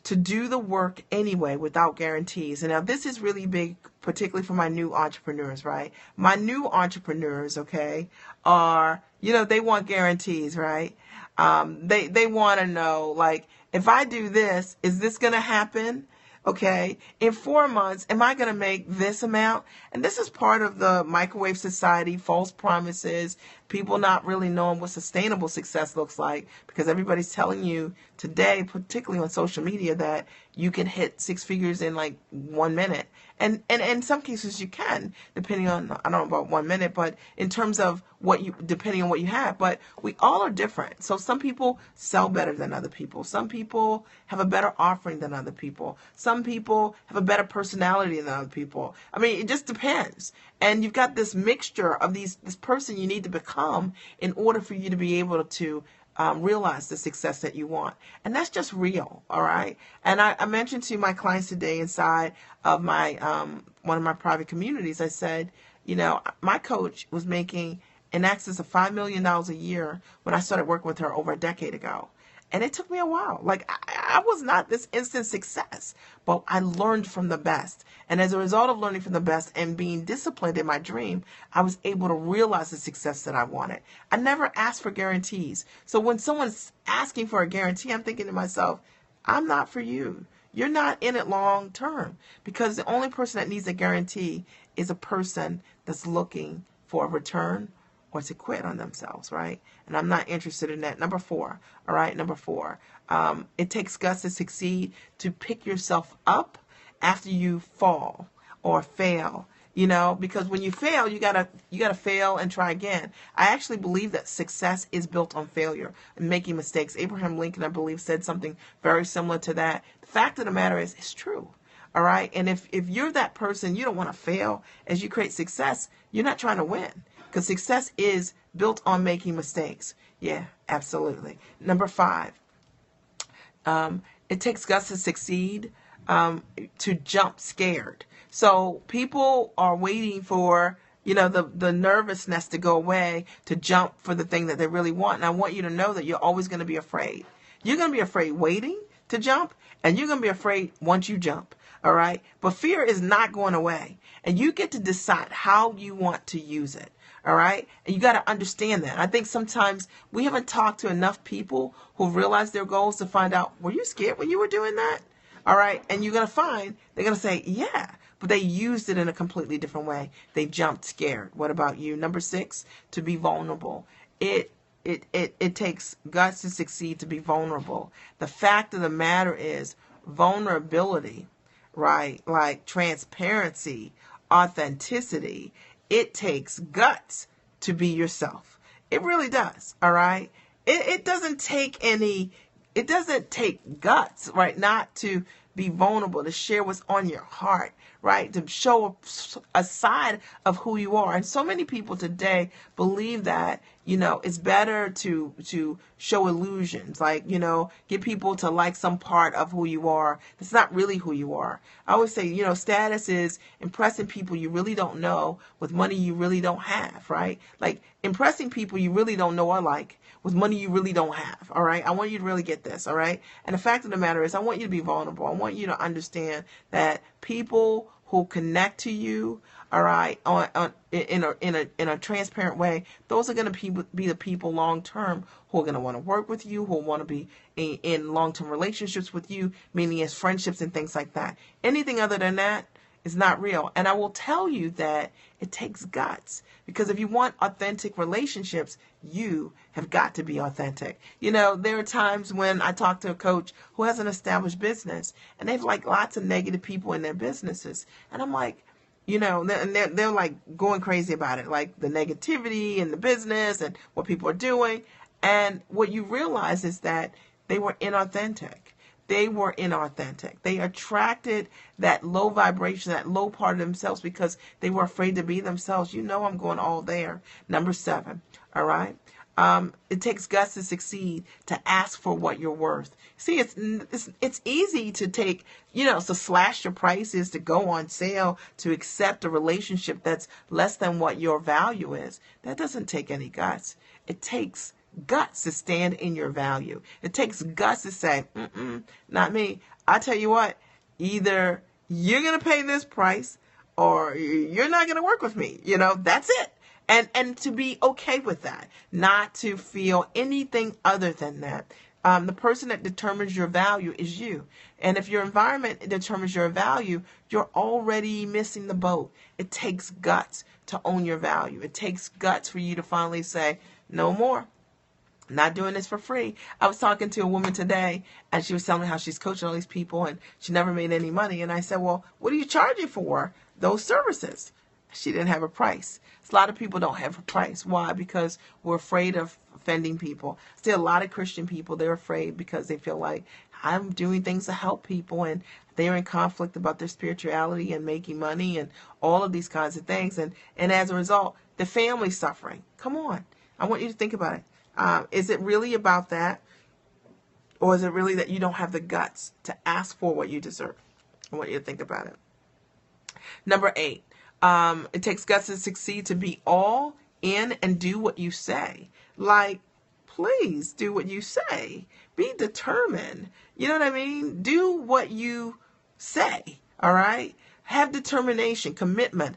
to do the work anyway without guarantees. And now this is really big, particularly for my new entrepreneurs, right? My new entrepreneurs, okay, are, they want guarantees, right? They want to know, like, if I do this, is this going to happen? Okay, in 4 months, am I going to make this amount? And this is part of the microwave society, false promises, people not really knowing what sustainable success looks like, because everybody's telling you today, particularly on social media, that you can hit 6 figures in like 1 minute. And in some cases you can, depending on, I don't know about 1 minute, but in terms of depending on what you have, but we all are different. So some people sell better than other people. Some people have a better offering than other people. Some people have a better personality than other people. I mean, it just depends. And you've got this mixture of this person you need to become in order for you to be able to realize the success that you want. And that's just real, all right? And I mentioned to my clients today inside of my one of my private communities, I said, my coach was making in excess of $5 million a year when I started working with her over a decade ago. And it took me a while. Like, I was not this instant success, but I learned from the best. And as a result of learning from the best and being disciplined in my dream, I was able to realize the success that I wanted. I never asked for guarantees. So when someone's asking for a guarantee, I'm thinking to myself, I'm not for you. You're not in it long term, because the only person that needs a guarantee is a person that's looking for a return or to quit on themselves, right? And I'm not interested in that. Number 4, all right? Number 4, it takes guts to succeed, to pick yourself up after you fall or fail. You know, because when you fail, you gotta fail and try again. I actually believe that success is built on failure and making mistakes. Abraham Lincoln, I believe, said something very similar to that. The fact of the matter is, it's true. All right. And if you're that person, you don't want to fail as you create success, you're not trying to win, because success is built on making mistakes. Yeah, absolutely. Number 5, it takes guts to succeed, to jump scared. So people are waiting for, the nervousness to go away to jump for the thing that they really want. And I want you to know that you're always going to be afraid. You're going to be afraid waiting to jump, and you're going to be afraid once you jump. All right. But fear is not going away, and you get to decide how you want to use it. All right. And you got to understand that. I think sometimes we haven't talked to enough people who realize their goals to find out, were you scared when you were doing that? All right. And you're going to find they're going to say, yeah, but they used it in a completely different way. They jumped scared. What about you? Number 6, to be vulnerable. It takes guts to succeed, to be vulnerable. The fact of the matter is, vulnerability, right? Like transparency, authenticity. It takes guts to be yourself. It really does. All right. It doesn't take guts, right? Not to be vulnerable, to share what's on your heart, right? To show a side of who you are. And so many people today believe that, it's better to show illusions, like, get people to like some part of who you are. That's not really who you are. I always say, status is impressing people you really don't know with money you really don't have, right? Like impressing people you really don't know or like with money you really don't have. All right. I want you to really get this. All right. And the fact of the matter is, I want you to be vulnerable. I want you to understand that people who connect to you, all right, in a transparent way, those are going to be the people long term who are going to want to work with you, who will want to be in long term relationships with you, meaning as friendships and things like that. Anything other than that is not real. And I will tell you that it takes guts, because if you want authentic relationships, you have got to be authentic. There are times when I talk to a coach who has an established business, and they've like lots of negative people in their businesses. And I'm like, they're like going crazy about it, like the negativity in the business and what people are doing. And what you realize is that they were inauthentic. They attracted that low vibration, that low part of themselves, because they were afraid to be themselves. I'm going all there. Number 7. All right. It takes guts to succeed, to ask for what you're worth. See, it's easy to take, to slash your prices, to go on sale, to accept a relationship that's less than what your value is. That doesn't take any guts. It takes guts to stand in your value. It takes guts to say, not me. I tell you what, either you're going to pay this price or you're not going to work with me. That's it. And to be okay with that, not to feel anything other than that. The person that determines your value is you. And if your environment determines your value, you're already missing the boat. It takes guts to own your value. It takes guts for you to finally say, no more. Not doing this for free. I was talking to a woman today, and she was telling me how she's coaching all these people and she never made any money. And I said, well, what are you charging for those services? She didn't have a price. A lot of people don't have a price. Why? Because we're afraid of offending people. Still, a lot of Christian people, they're afraid because they feel like I'm doing things to help people, and they're in conflict about their spirituality and making money and all of these kinds of things. And as a result, the family's suffering. Come on. I want you to think about it. Is it really about that? Or is it really that you don't have the guts to ask for what you deserve? I want you to think about it. Number 8, it takes guts to succeed, to be all in and do what you say. Like, please do what you say. Be determined. You know what I mean? Do what you say. All right? Have determination, commitment,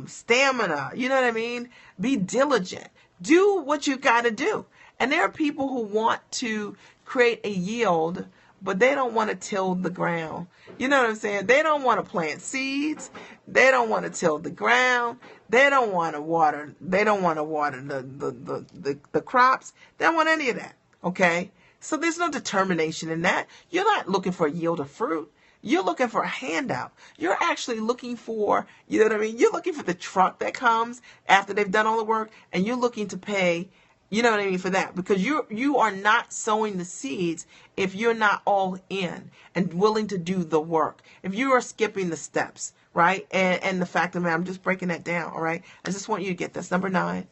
stamina. You know what I mean? Be diligent. Do what you got to do. And there are people who want to create a yield, but they don't want to till the ground. You know what I'm saying? They don't want to plant seeds. They don't want to till the ground. They don't want to water. They don't want to water the crops. They don't want any of that. Okay? So there's no determination in that. You're not looking for a yield of fruit. You're looking for a handout. You're actually looking for, you know what I mean? You're looking for the truck that comes after they've done all the work, and you're looking to pay, you know what I mean, for that. Because you are not sowing the seeds if you're not all in and willing to do the work. If you are skipping the steps, right? And the fact of the matter, I'm just breaking that down, all right? I just want you to get this. Number 9,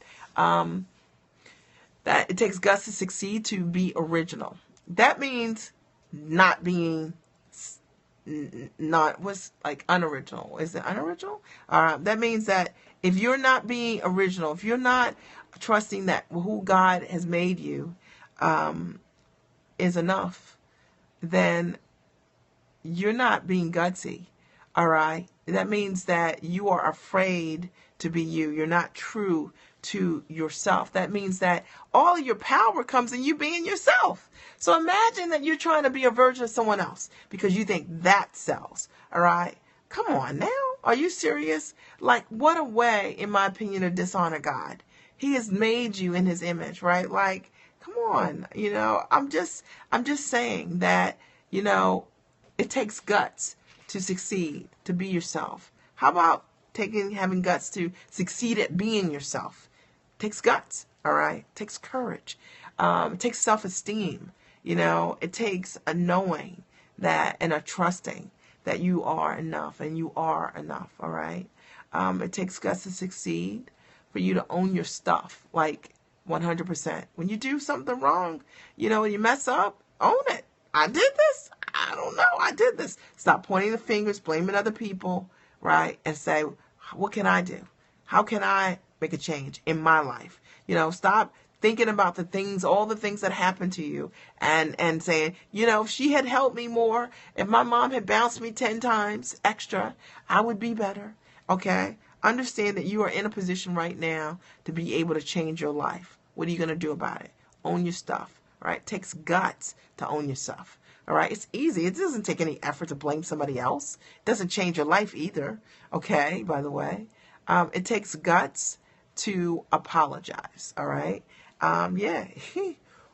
that it takes guts to succeed, to be original. That means not being unoriginal. Is it unoriginal? That means that if you're not being original, if you're not trusting that who God has made you is enough, then you're not being gutsy. All right? That means that you are afraid to be you. You're not true to yourself. That means that all of your power comes in you being yourself. So imagine that you're trying to be a version of someone else because you think that sells. All right? Come on now. Are you serious? Like, what a way, in my opinion, to dishonor God. He has made you in his image, right? Like, come on. You know, I'm just saying that, you know, it takes guts to succeed, to be yourself. How about having guts to succeed at being yourself? It takes guts, all right? It takes courage. It takes self-esteem. You know, it takes a knowing that and a trusting that you are enough and you are enough, all right? It takes guts to succeed, for you to own your stuff, like 100%. When you do something wrong, you know, when you mess up, own it. I did this. I don't know. I did this. Stop pointing the fingers, blaming other people, right? And say, what can I do? How can I make a change in my life? You know, stop thinking about the things, all the things that happened to you and saying, you know, if she had helped me more, if my mom had bounced me 10 times extra, I would be better. Okay? Understand that you are in a position right now to be able to change your life. What are you going to do about it? Own your stuff, right? It takes guts to own yourself, all right? It's easy. It doesn't take any effort to blame somebody else. It doesn't change your life either, okay, by the way. It takes guts to apologize, all right? Yeah,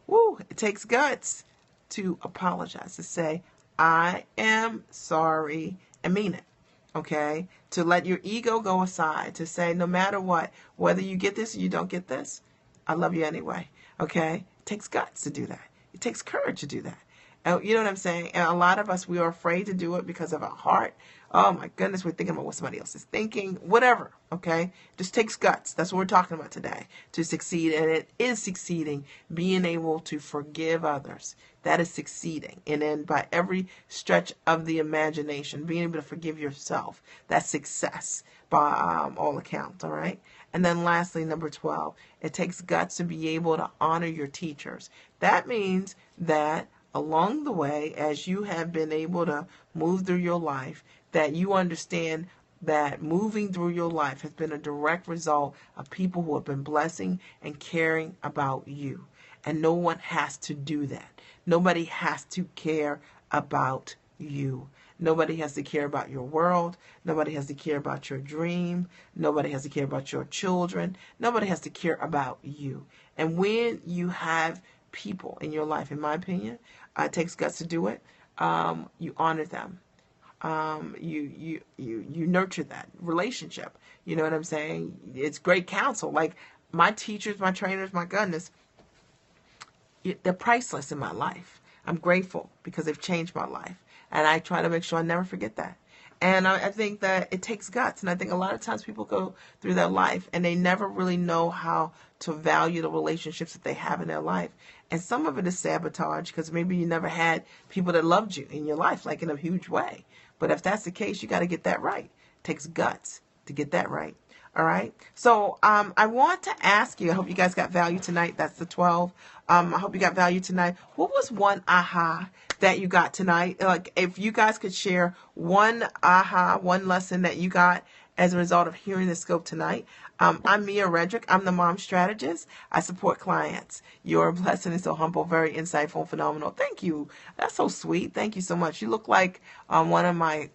woo, it takes guts to apologize, to say, I am sorry, and mean it. Okay, to let your ego go aside, to say no matter what, whether you get this or you don't get this, I love you anyway. Okay, it takes guts to do that. It takes courage to do that. And you know what I'm saying? And a lot of us, we are afraid to do it because of our heart. Oh my goodness, we're thinking about what somebody else is thinking, whatever. Okay, it just takes guts. That's what we're talking about today, to succeed. And it is succeeding, being able to forgive others. That is succeeding. And then by every stretch of the imagination, being able to forgive yourself, that's success by all accounts, all right? And then lastly, number 12, it takes guts to be able to honor your teachers. That means that along the way, as you have been able to move through your life, that you understand that moving through your life has been a direct result of people who have been blessing and caring about you. And no one has to do that. Nobody has to care about you. Nobody has to care about your world. Nobody has to care about your dream. Nobody has to care about your children. Nobody has to care about you. And when you have people in your life, in my opinion, it takes guts to do it. You honor them. You nurture that relationship. You know what I'm saying? It's great counsel. Like my teachers, my trainers, my goodness, they're priceless in my life. I'm grateful because they've changed my life. And I try to make sure I never forget that. And I think that it takes guts. And I think a lot of times people go through their life and they never really know how to value the relationships that they have in their life. And some of it is sabotage because maybe you never had people that loved you in your life, like in a huge way. But if that's the case, you got to get that right. It takes guts to get that right. All right. So I want to ask you, I hope you guys got value tonight. That's the 12. I hope you got value tonight. What was one aha that you got tonight? Like, if you guys could share one aha, one lesson that you got as a result of hearing the scope tonight. I'm Mia Redrick. I'm the mom strategist. I support clients. Your blessing is so humble, very insightful, phenomenal. Thank you. That's so sweet. Thank you so much. You look like one of my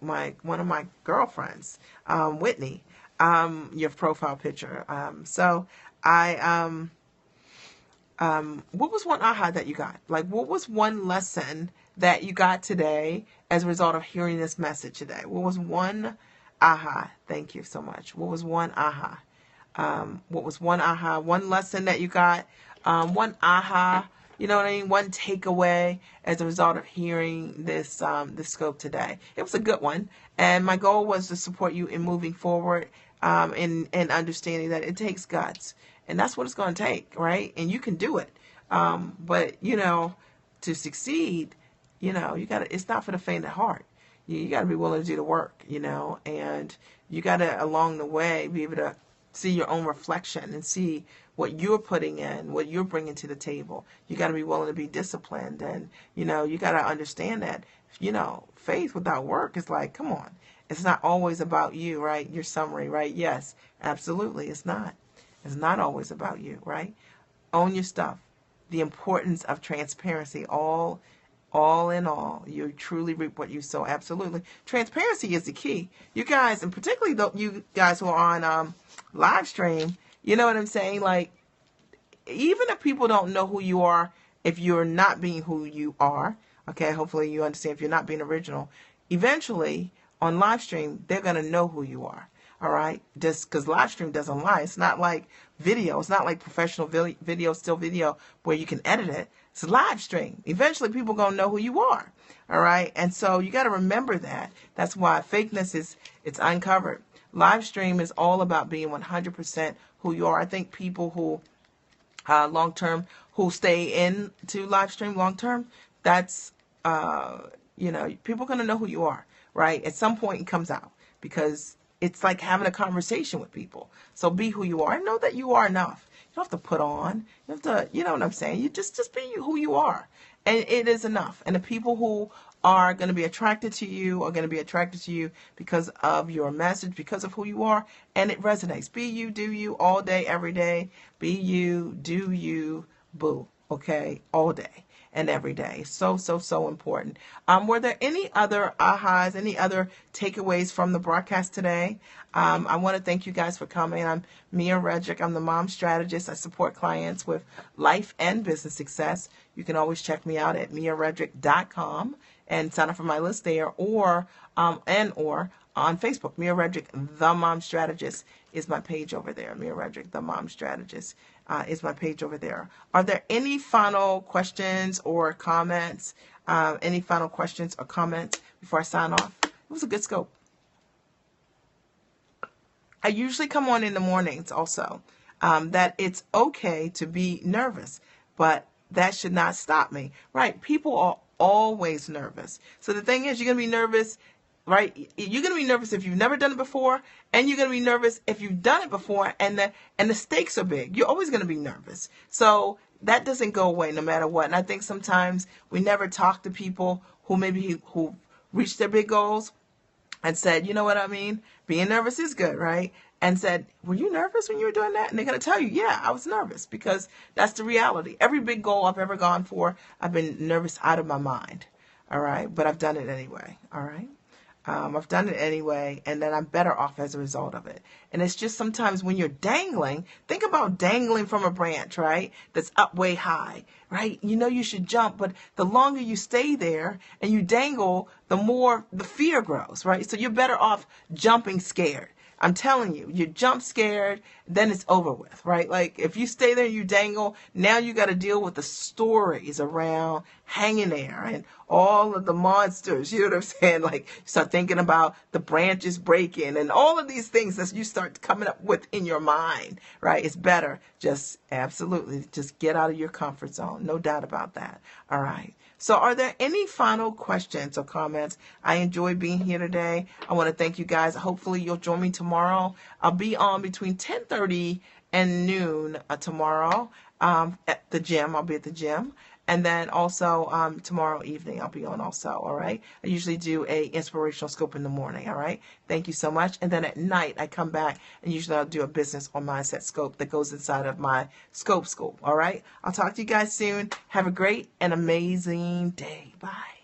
girlfriends, Whitney. Your profile picture. So I what was one aha that you got? Like, what was one lesson that you got today as a result of hearing this message today? What was one aha? Thank you so much. What was one aha? What was one aha? One lesson that you got? One aha, you know what I mean? One takeaway as a result of hearing this scope today. It was a good one. And my goal was to support you in moving forward, and understanding that it takes guts. And that's what it's going to take, right? And you can do it. But, to succeed, you got to, it's not for the faint of heart. You got to be willing to do the work, and you got to, along the way, be able to see your own reflection and see what you're putting in, what you're bringing to the table. You got to be willing to be disciplined, and, you got to understand that, faith without work is like, come on. It's not always about you, right? Your summary, right? Yes, absolutely. It's not. It's not always about you, right? Own your stuff. The importance of transparency, all in all, you truly reap what you sow. Absolutely. Transparency is the key. You guys, and particularly you guys who are on live stream, you know what I'm saying? Like, even if people don't know who you are, if you're not being who you are, okay, hopefully you understand, if you're not being original, eventually on live stream, they're going to know who you are. All right. Just because live stream doesn't lie. It's not like video. It's not like professional video, still video, where you can edit it. It's live stream. Eventually people going to know who you are. All right. And so you got to remember that. That's why fakeness it's uncovered. Live stream is all about being 100% who you are. I think people who long-term, who stay into live stream long-term, that's, people are going to know who you are, right? At some point it comes out, because it's like having a conversation with people. So be who you are. And know that you are enough. You don't have to put on. You have to, you know what I'm saying? You just be who you are. And it is enough. And the people who are going to be attracted to you are going to be attracted to you because of your message, because of who you are. And it resonates. Be you, do you, all day, every day. Be you, do you, boo. Okay? All day and every day. So, so, so important. Were there any other ahas, any other takeaways from the broadcast today? I want to thank you guys for coming. I'm Mia Redrick. I'm the mom strategist. I support clients with life and business success. You can always check me out at miaredrick.com and sign up for my list there, or on Facebook. Mia Redrick, the mom strategist, is my page over there. Mia Redrick, the mom strategist, is my page over there. Are there any final questions or comments? Any final questions or comments before I sign off? It was a good scope. I usually come on in the mornings also. That it's okay to be nervous, but that should not stop me. Right? People are always nervous. So the thing is, you're going to be nervous, right? You're going to be nervous if you've never done it before, and you're going to be nervous if you've done it before, and the stakes are big. You're always going to be nervous. So that doesn't go away no matter what. And I think sometimes we never talk to people who reached their big goals and said, you know what I mean? Being nervous is good, right? And said, were you nervous when you were doing that? And they're going to tell you, yeah, I was nervous, because that's the reality. Every big goal I've ever gone for, I've been nervous out of my mind. All right. But I've done it anyway. All right. I've done it anyway, and then I'm better off as a result of it. And it's just sometimes when you're dangling, think about dangling from a branch, right? That's up way high, right? You know you should jump, but the longer you stay there and you dangle, the more the fear grows, right? So you're better off jumping scared. I'm telling you, you jump scared, then it's over with, right? Like if you stay there, you dangle, now you got to deal with the stories around hanging there and all of the monsters, you know what I'm saying? Like start thinking about the branches breaking and all of these things that you start coming up with in your mind, right? It's better just absolutely just get out of your comfort zone. No doubt about that. All right. So are there any final questions or comments? I enjoyed being here today. I want to thank you guys. Hopefully you'll join me tomorrow. I'll be on between 10:30 and noon tomorrow at the gym. I'll be at the gym. And then also tomorrow evening I'll be on also, all right? I usually do a inspirational scope in the morning, all right? Thank you so much. And then at night I come back and usually I'll do a business or mindset scope that goes inside of my scope school, all right? I'll talk to you guys soon. Have a great and amazing day. Bye.